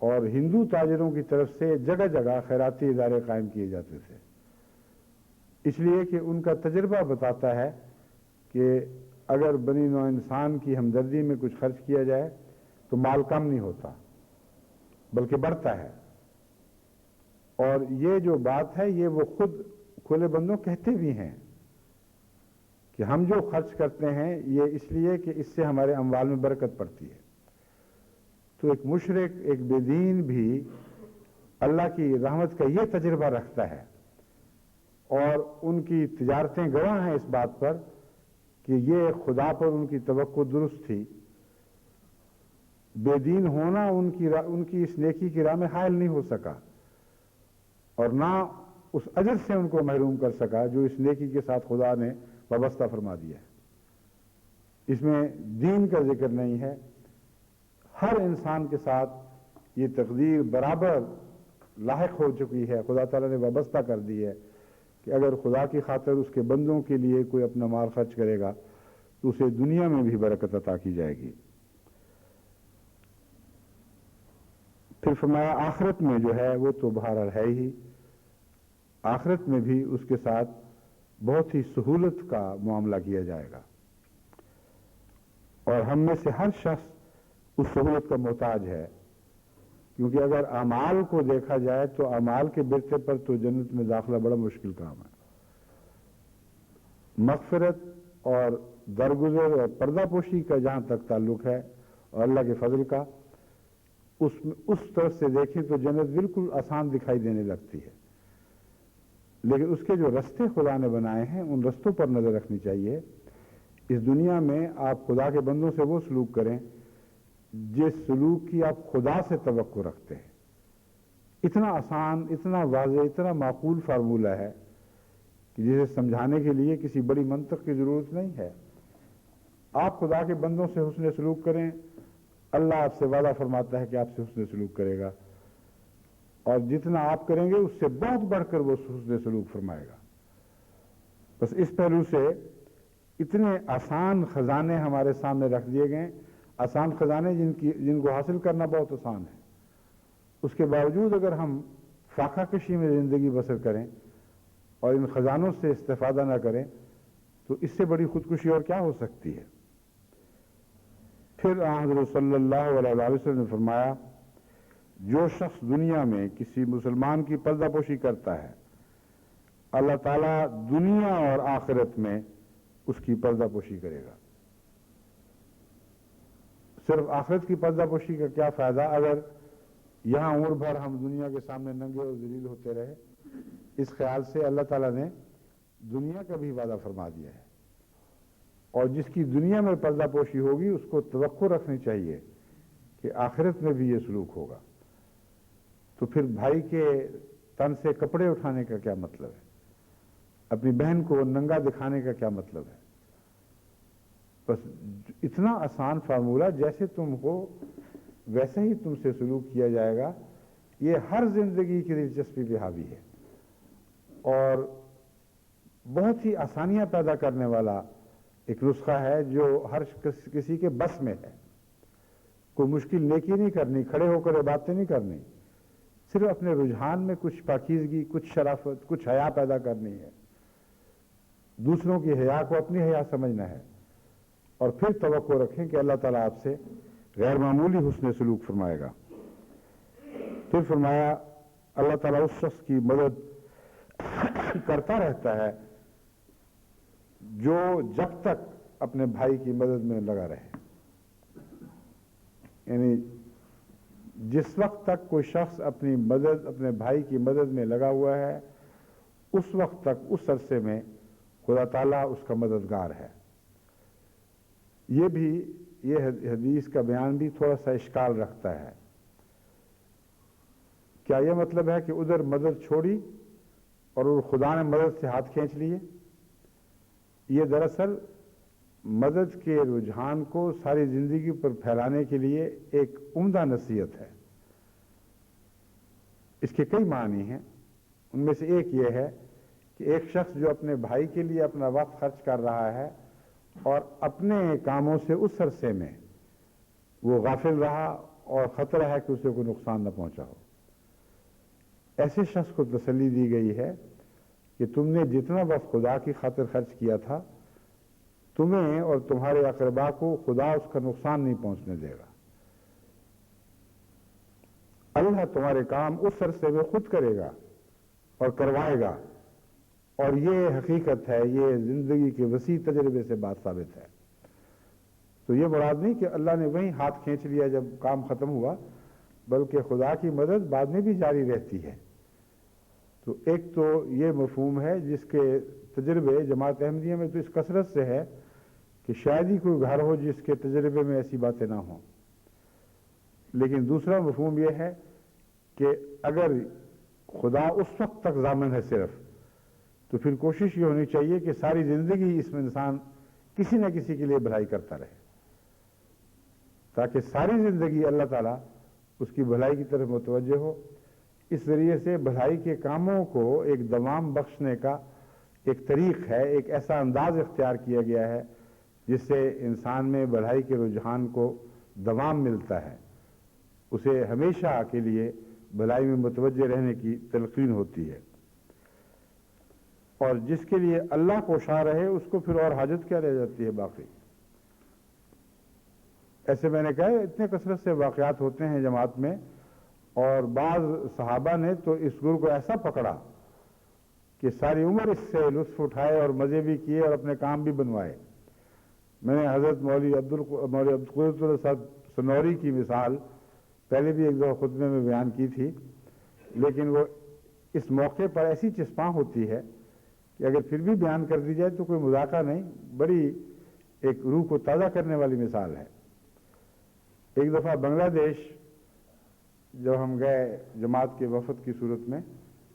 اور ہندو تاجروں کی طرف سے جگہ جگہ خیراتی ادارے قائم کیے جاتے تھے، اس لیے کہ ان کا تجربہ بتاتا ہے کہ اگر بنی نوع انسان کی ہمدردی میں کچھ خرچ کیا جائے تو مال کم نہیں ہوتا بلکہ بڑھتا ہے۔ اور یہ جو بات ہے یہ وہ خود کھلے بندوں کہتے بھی ہیں کہ ہم جو خرچ کرتے ہیں یہ اس لیے کہ اس سے ہمارے اموال میں برکت پڑتی ہے۔ تو ایک مشرک، ایک بے دین بھی اللہ کی رحمت کا یہ تجربہ رکھتا ہے، اور ان کی تجارتیں گواہ ہیں اس بات پر کہ یہ خدا پر ان کی توقع درست تھی۔ بے دین ہونا ان کی اس نیکی کی راہ میں حائل نہیں ہو سکا، اور نہ اس اجر سے ان کو محروم کر سکا جو اس نیکی کے ساتھ خدا نے وابستہ فرما دیا ہے۔ اس میں دین کا ذکر نہیں ہے، ہر انسان کے ساتھ یہ تقدیر برابر لاحق ہو چکی ہے، خدا تعالیٰ نے وابستہ کر دی ہے کہ اگر خدا کی خاطر اس کے بندوں کے لیے کوئی اپنا مال خرچ کرے گا تو اسے دنیا میں بھی برکت عطا کی جائے گی۔ پھر فرمایا آخرت میں جو ہے وہ تو بہرحال ہے ہی، آخرت میں بھی اس کے ساتھ بہت ہی سہولت کا معاملہ کیا جائے گا، اور ہم میں سے ہر شخص اس سہولت کا محتاج ہے، کیونکہ اگر اعمال کو دیکھا جائے تو اعمال کے برتے پر تو جنت میں داخلہ بڑا مشکل کام ہے۔ مغفرت اور درگزر اور پردہ پوشی کا جہاں تک تعلق ہے اور اللہ کے فضل کا، اس طرف سے دیکھیں تو جنت بالکل آسان دکھائی دینے لگتی ہے، لیکن اس کے جو رستے خدا نے بنائے ہیں ان رستوں پر نظر رکھنی چاہیے۔ اس دنیا میں آپ خدا کے بندوں سے وہ سلوک کریں جس سلوک کی آپ خدا سے توقع رکھتے ہیں۔ اتنا آسان، اتنا واضح، اتنا معقول فارمولہ ہے کہ جسے سمجھانے کے لیے کسی بڑی منطق کی ضرورت نہیں ہے۔ آپ خدا کے بندوں سے حسن سلوک کریں، اللہ آپ سے وعدہ فرماتا ہے کہ آپ سے حسن سلوک کرے گا، اور جتنا آپ کریں گے اس سے بہت بڑھ کر وہ حسن سلوک فرمائے گا۔ بس اس پہلو سے اتنے آسان خزانے ہمارے سامنے رکھ دیے گئے، آسان خزانے جن کو حاصل کرنا بہت آسان ہے، اس کے باوجود اگر ہم فاقہ کشی میں زندگی بسر کریں اور ان خزانوں سے استفادہ نہ کریں تو اس سے بڑی خودکشی اور کیا ہو سکتی ہے۔ پھر حضرت صلی اللہ علیہ وسلم نے فرمایا جو شخص دنیا میں کسی مسلمان کی پردہ پوشی کرتا ہے اللہ تعالیٰ دنیا اور آخرت میں اس کی پردہ پوشی کرے گا۔ صرف آخرت کی پردہ پوشی کا کیا فائدہ اگر یہاں عمر بھر ہم دنیا کے سامنے ننگے اور ذلیل ہوتے رہے۔ اس خیال سے اللہ تعالیٰ نے دنیا کا بھی وعدہ فرما دیا ہے، اور جس کی دنیا میں پردہ پوشی ہوگی اس کو توقع رکھنی چاہیے کہ آخرت میں بھی یہ سلوک ہوگا۔ تو پھر بھائی کے تن سے کپڑے اٹھانے کا کیا مطلب ہے، اپنی بہن کو ننگا دکھانے کا کیا مطلب ہے؟ بس اتنا آسان فارمولہ، جیسے تم ہو ویسے ہی تم سے سلوک کیا جائے گا، یہ ہر زندگی کی دلچسپی پہ حاوی ہے اور بہت ہی آسانیاں پیدا کرنے والا ایک نسخہ ہے جو ہر کسی کے بس میں ہے۔ کوئی مشکل نیکی نہیں کرنی، کھڑے ہو کر باتیں نہیں کرنی، صرف اپنے رجحان میں کچھ پاکیزگی، کچھ شرافت، کچھ حیا پیدا کرنی ہے، دوسروں کی حیا کو اپنی حیا سمجھنا ہے، اور پھر توقع رکھیں کہ اللہ تعالیٰ آپ سے غیر معمولی حسن سلوک فرمائے گا۔ پھر فرمایا اللہ تعالیٰ اس شخص کی مدد کرتا رہتا ہے جو جب تک اپنے بھائی کی مدد میں لگا رہے، یعنی جس وقت تک کوئی شخص اپنی مدد، اپنے بھائی کی مدد میں لگا ہوا ہے، اس وقت تک، اس عرصے میں خدا تعالیٰ اس کا مددگار ہے۔ یہ حدیث کا بیان بھی تھوڑا سا اشکال رکھتا ہے۔ کیا یہ مطلب ہے کہ ادھر مدد چھوڑی اور خدا نے مدد سے ہاتھ کھینچ لیے؟ یہ دراصل مدد کے رجحان کو ساری زندگی پر پھیلانے کے لیے ایک عمدہ نصیحت ہے۔ اس کے کئی معنی ہیں، ان میں سے ایک یہ ہے کہ ایک شخص جو اپنے بھائی کے لیے اپنا وقت خرچ کر رہا ہے اور اپنے کاموں سے اس عرصے میں وہ غافل رہا اور خطرہ ہے کہ اسے کوئی نقصان نہ پہنچا ہو، ایسے شخص کو تسلی دی گئی ہے کہ تم نے جتنا وقت خدا کی خاطر خرچ کیا تھا، تمہیں اور تمہارے اقربا کو خدا اس کا نقصان نہیں پہنچنے دے گا۔ اللہ تمہارے کام اس عرصے میں خود کرے گا اور کروائے گا، اور یہ حقیقت ہے، یہ زندگی کے وسیع تجربے سے بات ثابت ہے۔ تو یہ مراد نہیں کہ اللہ نے وہیں ہاتھ کھینچ لیا جب کام ختم ہوا، بلکہ خدا کی مدد بعد میں بھی جاری رہتی ہے۔ تو ایک تو یہ مفہوم ہے جس کے تجربے جماعت احمدیہ میں تو اس کثرت سے ہے کہ شاید ہی کوئی گھر ہو جس کے تجربے میں ایسی باتیں نہ ہوں۔ لیکن دوسرا مفہوم یہ ہے کہ اگر خدا اس وقت تک ضامن ہے صرف، تو پھر کوشش یہ ہونی چاہیے کہ ساری زندگی اس میں انسان کسی نہ کسی کے لیے بھلائی کرتا رہے، تاکہ ساری زندگی اللہ تعالیٰ اس کی بھلائی کی طرف متوجہ ہو۔ اس ذریعے سے بھلائی کے کاموں کو ایک دوام بخشنے کا ایک طریق ہے، ایک ایسا انداز اختیار کیا گیا ہے جس سے انسان میں بھلائی کے رجحان کو دوام ملتا ہے، اسے ہمیشہ کے لیے بھلائی میں متوجہ رہنے کی تلقین ہوتی ہے، اور جس کے لیے اللہ کوشاں رہے اس کو پھر اور حاجت کیا رہ جاتی ہے باقی۔ ایسے میں نے کہا اتنے کثرت سے واقعات ہوتے ہیں جماعت میں، اور بعض صحابہ نے تو اس گرو کو ایسا پکڑا کہ ساری عمر اس سے لطف اٹھائے اور مزے بھی کیے اور اپنے کام بھی بنوائے۔ میں نے حضرت مولوی عبدالقدرت اللہ صاحب سنوری کی مثال پہلے بھی ایک دو خطبے میں بیان کی تھی، لیکن وہ اس موقع پر ایسی چسپاں ہوتی ہے کہ اگر پھر بھی بیان کر دی جائے تو کوئی مذاکرہ نہیں، بڑی ایک روح کو تازہ کرنے والی مثال ہے۔ ایک دفعہ بنگلہ دیش جب ہم گئے جماعت کے وفد کی صورت میں،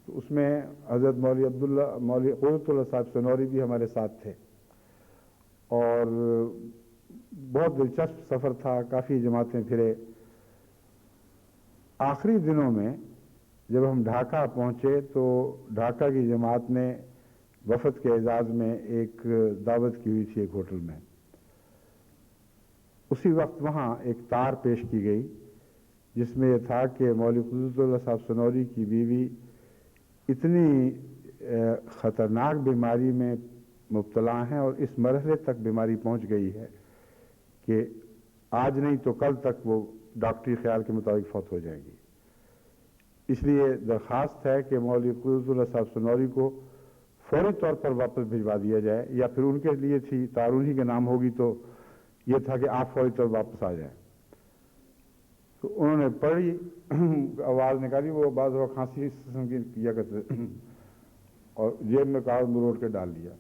تو اس میں حضرت مولوی قدرت اللہ صاحب سنوری بھی ہمارے ساتھ تھے، اور بہت دلچسپ سفر تھا، کافی جماعتیں پھرے۔ آخری دنوں میں جب ہم ڈھاکہ پہنچے تو ڈھاکہ کی جماعت نے وفد کے اعزاز میں ایک دعوت کی ہوئی تھی ایک ہوٹل میں۔ اسی وقت وہاں ایک تار پیش کی گئی جس میں یہ تھا کہ مولوی قدرت اللہ صاحب سنوری کی بیوی اتنی خطرناک بیماری میں مبتلا ہیں اور اس مرحلے تک بیماری پہنچ گئی ہے کہ آج نہیں تو کل تک وہ ڈاکٹری خیال کے مطابق فوت ہو جائے گی۔ اس لیے درخواست ہے کہ مولوی قدرت اللہ صاحب سنوری کو فوری طور پر واپس بھجوا دیا جائے، یا پھر ان کے لیے تھی تارون ہی کے نام ہوگی تو یہ تھا کہ آپ فوری طور واپس آ جائیں۔ تو انہوں نے پڑھی، آواز نکالی، وہ بعض وقت کھانسی اس قسم کی کیا کرتے، اور جیب میں کاغذ مروڑ کے ڈال دیا۔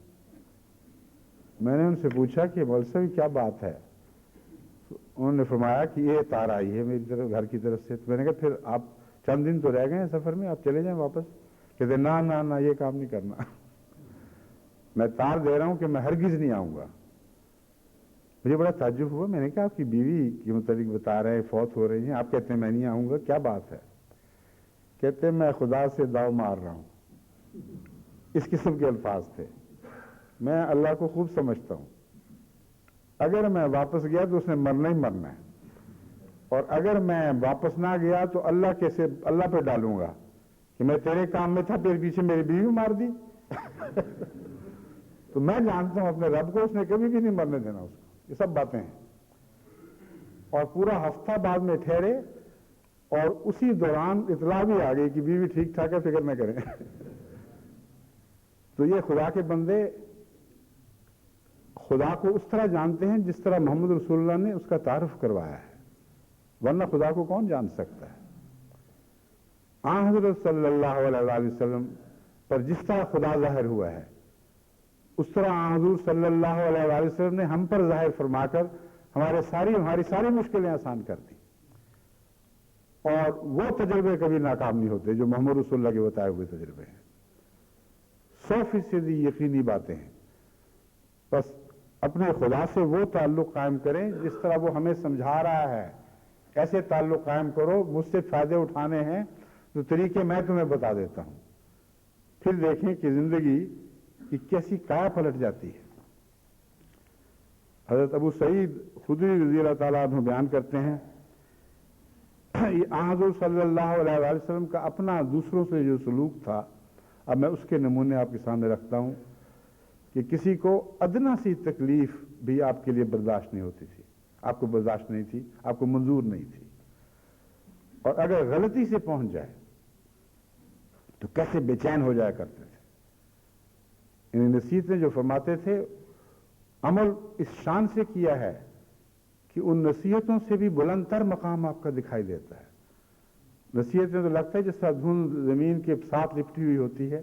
میں نے ان سے پوچھا کہ مولوی صاحب کیا بات ہے؟ انہوں نے فرمایا کہ یہ تار آئی ہے میری طرف گھر کی طرف سے۔ تو میں نے کہا پھر آپ چند دن تو رہ گئے ہیں سفر میں، آپ چلے جائیں واپس۔ کہتے نہ نہ نہ، یہ کام نہیں کرنا، میں تار دے رہا ہوں کہ میں ہرگز نہیں آؤں گا۔ مجھے بڑا تعجب ہوا، میں نے کہا آپ کی بیوی کے متعلق بتا رہے ہیں، فوت ہو رہی ہیں، آپ کہتے ہیں میں نہیں آؤں گا، کیا بات ہے؟ کہتے ہیں میں خدا سے داؤ مار رہا ہوں۔ اس قسم کے الفاظ تھے۔ میں اللہ کو خوب سمجھتا ہوں، اگر میں واپس گیا تو اس نے مرنا ہی مرنا ہے، اور اگر میں واپس نہ گیا تو اللہ پہ ڈالوں گا کہ میں تیرے کام میں تھا، تیرے پیچھے میری بیوی مار دی۔ تو میں جانتا ہوں اپنے رب کو، اس نے کبھی بھی نہیں مرنے دینا اس کو۔ یہ سب باتیں ہیں۔ اور پورا ہفتہ بعد میں ٹھہرے اور اسی دوران اطلاع بھی آ گئی کہ بیوی ٹھیک ٹھاک ہے، فکر نہ کریں۔ تو یہ خدا کے بندے خدا کو اس طرح جانتے ہیں جس طرح محمد رسول اللہ نے اس کا تعارف کروایا ہے، ورنہ خدا کو کون جان سکتا ہے؟ آن حضرت صلی اللہ علیہ وآلہ وسلم پر جس طرح خدا ظاہر ہوا ہے، اس طرح آن حضور صلی اللہ علیہ وآلہ وسلم نے ہم پر ظاہر فرما کر ہماری ساری مشکلیں آسان کر دی۔ اور وہ تجربے کبھی ناکام نہیں ہوتے جو محمد رسول اللہ کے بتائے ہوئے تجربے ہیں۔ 100% یقینی باتیں ہیں۔ بس اپنے خدا سے وہ تعلق قائم کریں جس طرح وہ ہمیں سمجھا رہا ہے، ایسے تعلق قائم کرو۔ مجھ سے فائدے اٹھانے ہیں تو طریقے میں تمہیں بتا دیتا ہوں، پھر دیکھیں کہ زندگی کی کیسی کایا پلٹ جاتی ہے۔ حضرت ابو سعید خدری رضی اللہ تعالیٰ عنہ بیان کرتے ہیں، یہ حضور صلی اللہ علیہ وآلہ وسلم کا اپنا دوسروں سے جو سلوک تھا، اب میں اس کے نمونے آپ کے سامنے رکھتا ہوں کہ کسی کو ادنا سی تکلیف بھی آپ کے لیے برداشت نہیں ہوتی تھی، آپ کو برداشت نہیں تھی، آپ کو منظور نہیں تھی، اور اگر غلطی سے پہنچ جائے تو کیسے بے چین ہو جایا کرتے تھے۔ انہیں نصیحتیں جو فرماتے تھے، عمل اس شان سے کیا ہے کہ ان نصیحتوں سے بھی بلند تر مقام آپ کا دکھائی دیتا ہے۔ نصیحتیں تو لگتا ہے جس طرح دھند زمین کے ساتھ لپٹی ہوئی ہوتی ہے،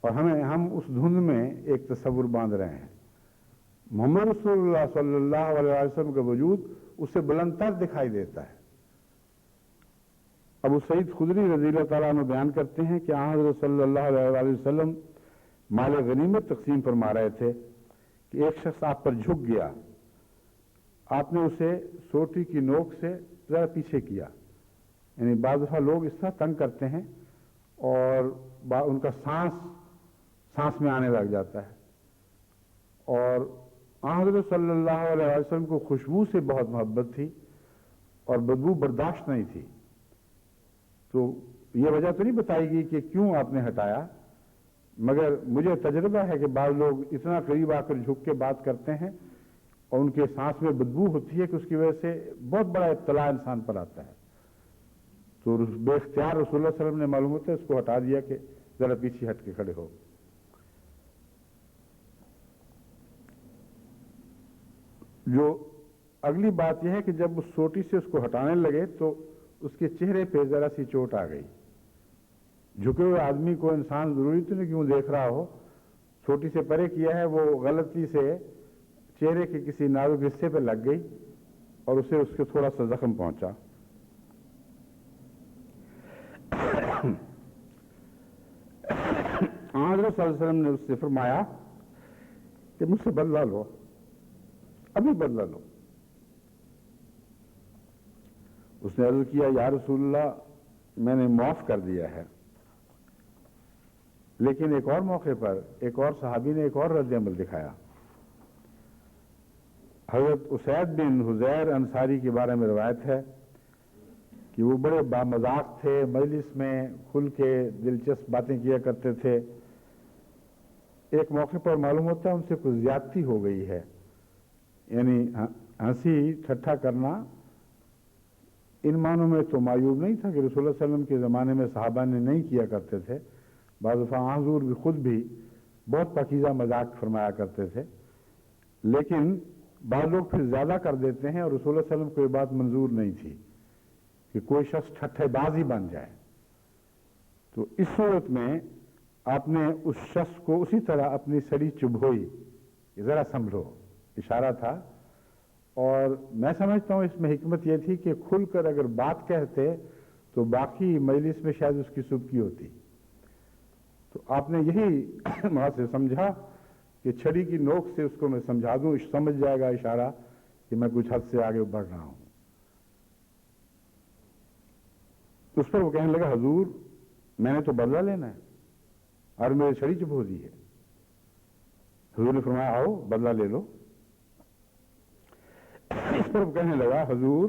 اور ہم اس دھند میں ایک تصور باندھ رہے ہیں۔ محمد رسول اللہ صلی اللہ علیہ وسلم کا وجود اس سے بلند تر دکھائی دیتا ہے۔ ابو سعید خدری رضی اللہ تعالیٰ عنہ بیان کرتے ہیں کہ حضرت صلی اللہ علیہ وسلم مال غنیمت تقسیم فرما رہے تھے کہ ایک شخص آپ پر جھک گیا، آپ نے اسے سوٹی کی نوک سے ذرا پیچھے کیا۔ یعنی بعض دفعہ لوگ اس طرح تنگ کرتے ہیں اور ان کا سانس میں آنے لگ جاتا ہے، اور حضرت صلی اللہ علیہ وسلم کو خوشبو سے بہت محبت تھی اور بدبو برداشت نہیں تھی۔ تو یہ وجہ تو نہیں بتائی گئی کہ کیوں آپ نے ہٹایا، مگر مجھے تجربہ ہے کہ بعض لوگ اتنا قریب آ کر جھک کے بات کرتے ہیں اور ان کے سانس میں بدبو ہوتی ہے کہ اس کی وجہ سے بہت بڑا ابتلا انسان پر آتا ہے۔ تو بے اختیار رسول اللہ صلی اللہ علیہ وسلم نے معلوم ہوتا ہے اس کو ہٹا دیا کہ ذرا پیچھے ہٹ کے کھڑے ہو۔ جو اگلی بات یہ ہے کہ جب اس سوٹی سے اس کو ہٹانے لگے تو اس کے چہرے پہ ذرا سی چوٹ آ گئی۔ جھکے ہوئے آدمی کو انسان ضروری تو نہیں کیوں دیکھ رہا ہو، سوٹی سے پرے کیا ہے، وہ غلطی سے چہرے کے کسی نازک حصے پہ لگ گئی اور اسے اس کے تھوڑا سا زخم پہنچا۔ حضرت صلی اللہ علیہ وسلم نے اس سے فرمایا کہ مجھ سے بدلہ لو، ابھی بدلہ لو۔ اس نے عرض کیا، یا رسول اللہ میں نے معاف کر دیا ہے، لیکن ایک اور موقع پر ایک اور صحابی نے ایک اور رد عمل دکھایا۔ حضرت اسید بن حضیر انصاری کے بارے میں روایت ہے کہ وہ بڑے بامذاق تھے، مجلس میں کھل کے دلچسپ باتیں کیا کرتے تھے۔ ایک موقع پر معلوم ہوتا ہے ان سے کچھ زیادتی ہو گئی ہے، یعنی ہنسی ٹھٹھا کرنا ان معنوں میں تو معیوب نہیں تھا کہ رسول اللہ صلی اللہ علیہ وسلم کے زمانے میں صحابہ نے نہیں کیا کرتے تھے، بعض دفعہ حضور بھی خود بھی بہت پاکیزہ مذاق فرمایا کرتے تھے، لیکن بعض لوگ پھر زیادہ کر دیتے ہیں، اور رسول اللہ صلی اللہ علیہ وسلم کو یہ بات منظور نہیں تھی کہ کوئی شخص ٹھٹھے باز ہی بن جائے۔ تو اس صورت میں آپ نے اس شخص کو اسی طرح اپنی سڑی چبھوئی، ذرا سنبھلو، اشارہ تھا۔ اور میں سمجھتا ہوں اس میں حکمت یہ تھی کہ کھل کر اگر بات کہتے تو باقی مجلس میں شاید اس کی سبکی ہوتی۔ تو آپ نے یہی وہاں سے سمجھا کہ چھڑی کی نوک سے اس کو میں سمجھا دوں، سمجھ جائے گا اشارہ کہ میں کچھ حد سے آگے بڑھ رہا ہوں۔ اس پر وہ کہنے لگا، حضور میں نے تو بدلہ لینا ہے اور میری چھڑی چبھو دی ہے۔ حضور نے فرمایا، آؤ بدلہ لے لو۔ اس پر وہ کہنے لگا، حضور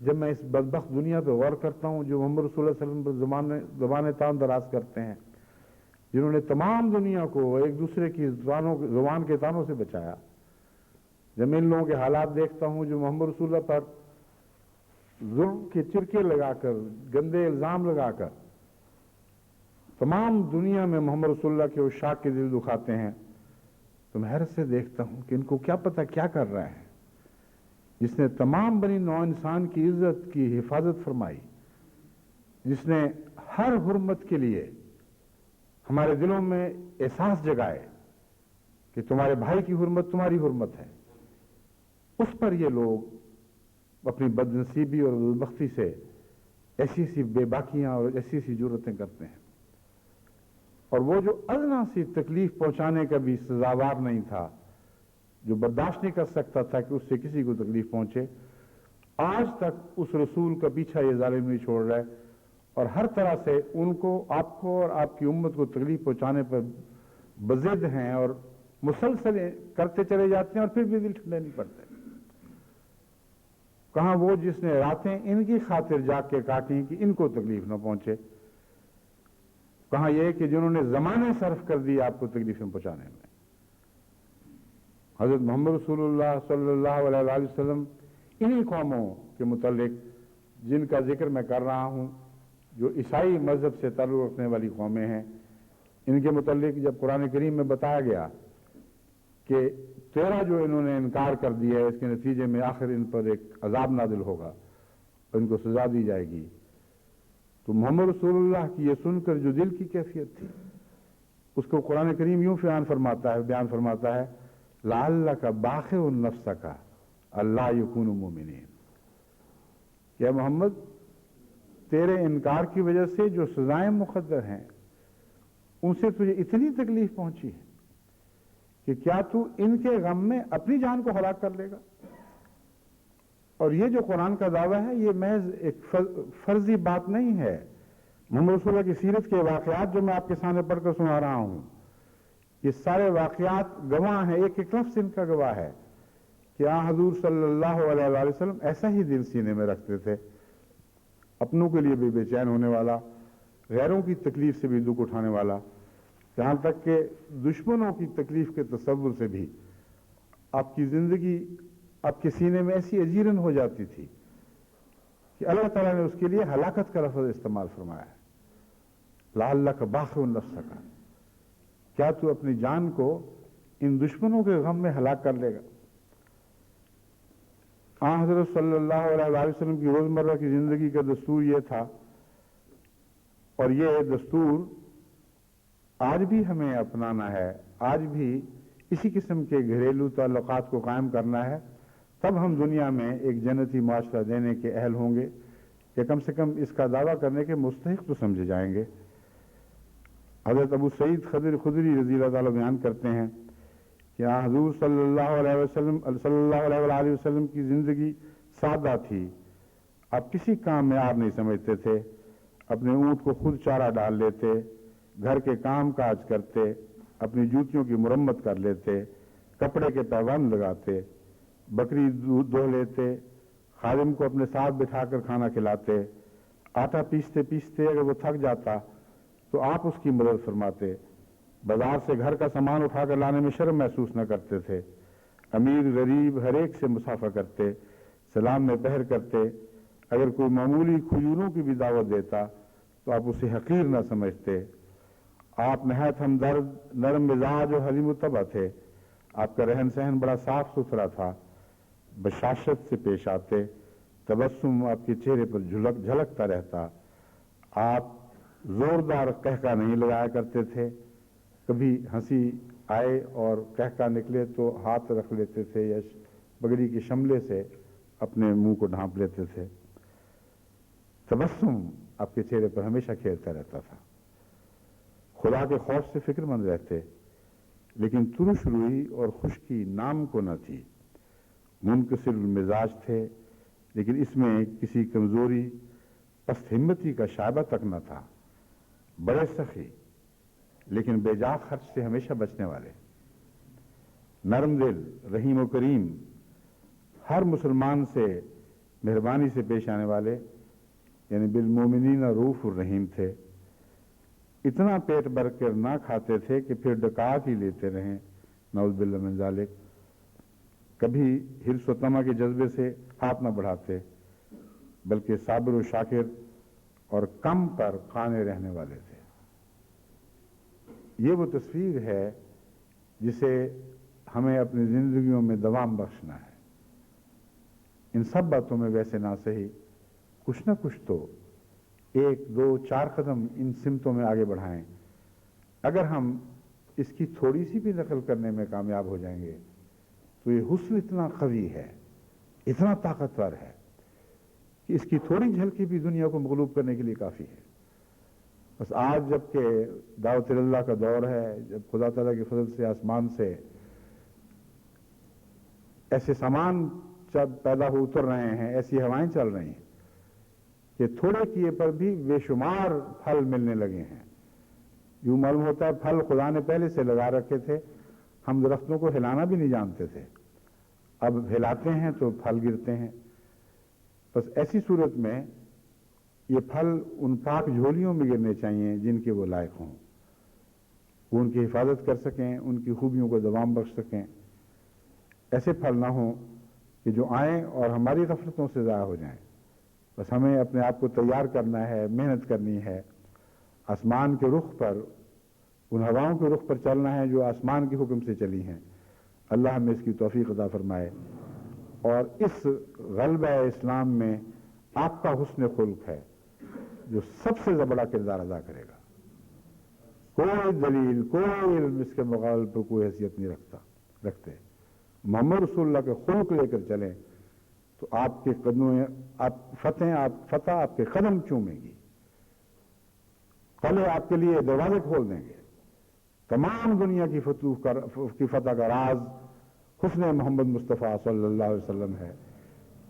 جب میں اس بدبخت دنیا پہ غور کرتا ہوں جو محمد رسول اللہ صلی اللہ علیہ وسلم پر زبان تان دراز کرتے ہیں، جنہوں نے تمام دنیا کو ایک دوسرے کی زبان کے تانوں سے بچایا، جب میں ان لوگوں کے حالات دیکھتا ہوں جو محمد رسول اللہ پر ظلم کے چرکے لگا کر، گندے الزام لگا کر تمام دنیا میں محمد رسول اللہ کے عشاق کے دل دکھاتے ہیں، تو میں حیرت سے دیکھتا ہوں کہ ان کو کیا پتہ کیا کر رہے ہیں، جس نے تمام بنی نوع انسان کی عزت کی حفاظت فرمائی، جس نے ہر حرمت کے لیے ہمارے دلوں میں احساس جگائے کہ تمہارے بھائی کی حرمت تمہاری حرمت ہے، اس پر یہ لوگ اپنی بدنصیبی اور بدبختی سے ایسی ایسی بے باکیاں اور ایسی ایسی جرتیں کرتے ہیں، اور وہ جو ادنا سی تکلیف پہنچانے کا بھی سزاوار نہیں تھا، جو برداشت نہیں کر سکتا تھا کہ اس سے کسی کو تکلیف پہنچے، آج تک اس رسول کا پیچھا یہ ظالم نہیں چھوڑ رہا ہے، اور ہر طرح سے ان کو، آپ کو اور آپ کی امت کو تکلیف پہنچانے پر بضد ہیں، اور مسلسل کرتے چلے جاتے ہیں، اور پھر بھی دل ٹھنڈے نہیں پڑتے۔ کہاں وہ جس نے راتیں ان کی خاطر جاگ کے کاٹیں کہ ان کو تکلیف نہ پہنچے، کہاں یہ کہ جنہوں نے زمانے صرف کر دی آپ کو تکلیفیں پہنچانے میں۔ حضرت محمد رسول اللہ صلی اللہ علیہ وآلہ وسلم انہی قوموں کے متعلق جن کا ذکر میں کر رہا ہوں، جو عیسائی مذہب سے تعلق رکھنے والی قومیں ہیں، ان کے متعلق جب قرآن کریم میں بتایا گیا کہ 13 جو انہوں نے انکار کر دیا ہے، اس کے نتیجے میں آخر ان پر ایک عذاب نازل ہوگا اور ان کو سزا دی جائے گی، تو محمد رسول اللہ کی یہ سن کر جو دل کی کیفیت تھی، اس کو قرآن کریم یوں بیان فرماتا ہے لعلک باخع نفسک اللہ یکونوا مؤمنین، کہ محمد تیرے انکار کی وجہ سے جو سزائیں مقدر ہیں ان سے تجھے اتنی تکلیف پہنچی ہے کہ کیا تو ان کے غم میں اپنی جان کو ہلاک کر لے گا؟ اور یہ جو قرآن کا دعویٰ ہے یہ محض ایک فرضی بات نہیں ہے۔ محمد رسول اللہ کی سیرت کے واقعات جو میں آپ کے سامنے پڑھ کر سنا رہا ہوں، یہ سارے واقعات گواہ ہیں، ایک ایک لفظ ان کا گواہ ہے کہ حضور صلی اللہ علیہ وآلہ وسلم ایسا ہی دل سینے میں رکھتے تھے، اپنوں کے لیے بھی بے چین ہونے والا، غیروں کی تکلیف سے بھی دکھ اٹھانے والا، یہاں تک کہ دشمنوں کی تکلیف کے تصور سے بھی آپ کی زندگی آپ کے سینے میں ایسی اجیرن ہو جاتی تھی کہ اللہ تعالیٰ نے اس کے لیے ہلاکت کا لفظ استعمال فرمایا ہے، لعلک باخع نفسک، کیا تو اپنی جان کو ان دشمنوں کے غم میں ہلاک کر لے گا؟ حضرت صلی اللہ علیہ وآلہ وسلم کی روزمرہ کی زندگی کا دستور یہ تھا، اور یہ دستور آج بھی ہمیں اپنانا ہے، آج بھی اسی قسم کے گھریلو تعلقات کو قائم کرنا ہے، تب ہم دنیا میں ایک جنتی معاشرہ دینے کے اہل ہوں گے، یا کم سے کم اس کا دعویٰ کرنے کے مستحق تو سمجھے جائیں گے۔ حضرت ابو سعید خدری رضی اللہ تعالیٰ بیان کرتے ہیں کہ حضور صلی اللہ علیہ وآلہ وسلم کی زندگی سادہ تھی، آپ کسی کام میں آر نہیں سمجھتے تھے، اپنے اونٹ کو خود چارہ ڈال لیتے، گھر کے کام کاج کرتے، اپنی جوتیوں کی مرمت کر لیتے، کپڑے کے پیوند لگاتے، بکری دودھ دھو لیتے، خادم کو اپنے ساتھ بٹھا کر کھانا کھلاتے، آٹا پیستے پیستے اگر وہ تھک جاتا تو آپ اس کی مدد فرماتے، بازار سے گھر کا سامان اٹھا کر لانے میں شرم محسوس نہ کرتے تھے، امیر غریب ہر ایک سے مسافہ کرتے، سلام میں پہر کرتے، اگر کوئی معمولی کھجوروں کی بھی دعوت دیتا تو آپ اسے حقیر نہ سمجھتے، آپ نہایت ہمدرد، نرم مزاج اور حلیم الطبع تھے، آپ کا رہن سہن بڑا صاف ستھرا تھا، بشاشت سے پیش آتے، تبسم آپ کے چہرے پر جھلکتا رہتا، آپ زوردار قہقہ نہیں لگایا کرتے تھے، کبھی ہنسی آئے اور قہقہ نکلے تو ہاتھ رکھ لیتے تھے یا بگڑی کے شملے سے اپنے منہ کو ڈھانپ لیتے تھے، تبسم آپ کے چہرے پر ہمیشہ کھیلتا رہتا تھا، خدا کے خوف سے فکر مند رہتے، لیکن ترش روئی اور خشکی نام کو نہ تھی، منکسر المزاج تھے، لیکن اس میں کسی کمزوری پست ہمتی کا شائبہ تک نہ تھا، بڑے سخی لیکن بے جا خرچ سے ہمیشہ بچنے والے، نرم دل، رحیم و کریم، ہر مسلمان سے مہربانی سے پیش آنے والے، یعنی بالمومنین رؤوف الرحیم تھے. اتنا پیٹ بھر کر نہ کھاتے تھے کہ پھر ڈکات ہی لیتے رہیں، نعوذ باللہ من ذالک. کبھی حرص و طمع کے جذبے سے ہاتھ نہ بڑھاتے، بلکہ صابر و شاکر اور کم پر قانے رہنے والے تھے. یہ وہ تصویر ہے جسے ہمیں اپنی زندگیوں میں دوام بخشنا ہے. ان سب باتوں میں ویسے نہ صحیح کچھ نہ کچھ تو 1 2 4 قدم ان سمتوں میں آگے بڑھائیں. اگر ہم اس کی تھوڑی سی بھی نقل کرنے میں کامیاب ہو جائیں گے تو یہ حسن اتنا قوی ہے، اتنا طاقتور ہے کہ اس کی تھوڑی جھلکی بھی دنیا کو مغلوب کرنے کے لیے کافی ہے. بس آج جب کہ دعوت اللہ کا دور ہے، جب خدا تعالیٰ کے فضل سے آسمان سے ایسے سامان پیدا ہو اتر رہے ہیں، ایسی ہوائیں چل رہی ہیں کہ تھوڑے کیے پر بھی بے شمار پھل ملنے لگے ہیں. یوں معلوم ہوتا ہے پھل خدا نے پہلے سے لگا رکھے تھے، ہم درختوں کو ہلانا بھی نہیں جانتے تھے، اب ہلاتے ہیں تو پھل گرتے ہیں. بس ایسی صورت میں یہ پھل ان پاک جھولیوں میں گرنے چاہیے جن کے وہ لائق ہوں، وہ ان کی حفاظت کر سکیں، ان کی خوبیوں کو دوام بخش سکیں. ایسے پھل نہ ہوں کہ جو آئیں اور ہماری غفلتوں سے ضائع ہو جائیں. بس ہمیں اپنے آپ کو تیار کرنا ہے، محنت کرنی ہے، آسمان کے رخ پر، ان ہواؤں کے رخ پر چلنا ہے جو آسمان کے حکم سے چلی ہیں. اللہ ہمیں اس کی توفیق عطا فرمائے. اور اس غلبہ اسلام میں آپ کا حسن خلق ہے جو سب سے بڑا کردار ادا کرے گا. کوئی دلیل، کوئی علم اس کے مقابل پر کوئی حیثیت نہیں رکھتے. محمد رسول اللہ کے خلق لے کر چلیں تو آپ کے قدموں فتح آپ کے قدم چومے گی. قلعے آپ کے لیے دروازے کھول دیں گے. تمام دنیا کی فتح کا راز حسن محمد مصطفیٰ صلی اللہ علیہ وسلم ہے.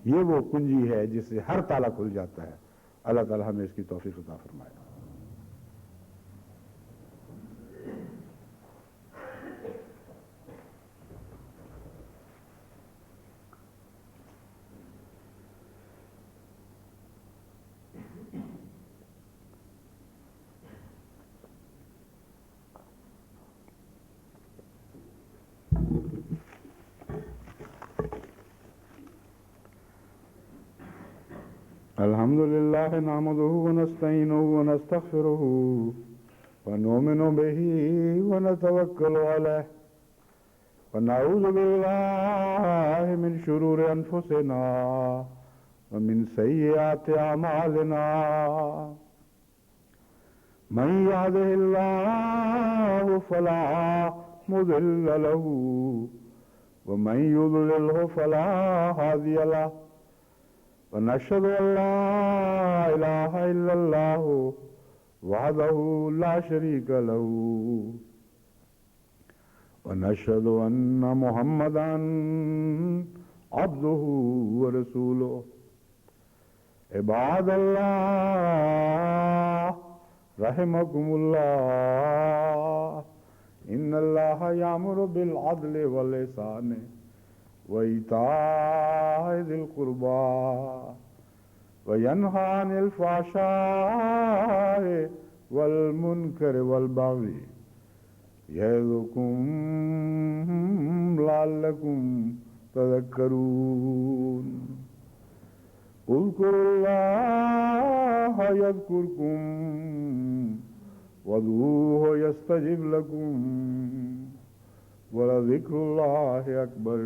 یہ وہ کنجی ہے جس سے ہر تالا کھل جاتا ہے. اللہ تعالی ہمیں اس کی توفیق عطا فرمائے. الحمد لله نحمده ونستعينه ونستغفره ونؤمن به ونتوكل عليه ونعوذ بالله من شرور أنفسنا ومن سيئات أعمالنا. من يهده الله فلا مضل له ومن يضلله فلا هادي له. ونشهد أن لا إله إلا الله وحده لا شريك له ونشهد أن محمدا عبده ورسوله. عباد الله رحمكم الله إن الله يأمر بالعدل والإحسان وإيتاء ذي القربى وينهى عن الفحشاء والمنكر والبغي يعظكم لعلكم تذكرون. اذكروا الله يذكركم وادعوه يستجب لكم ولذكر الله أكبر.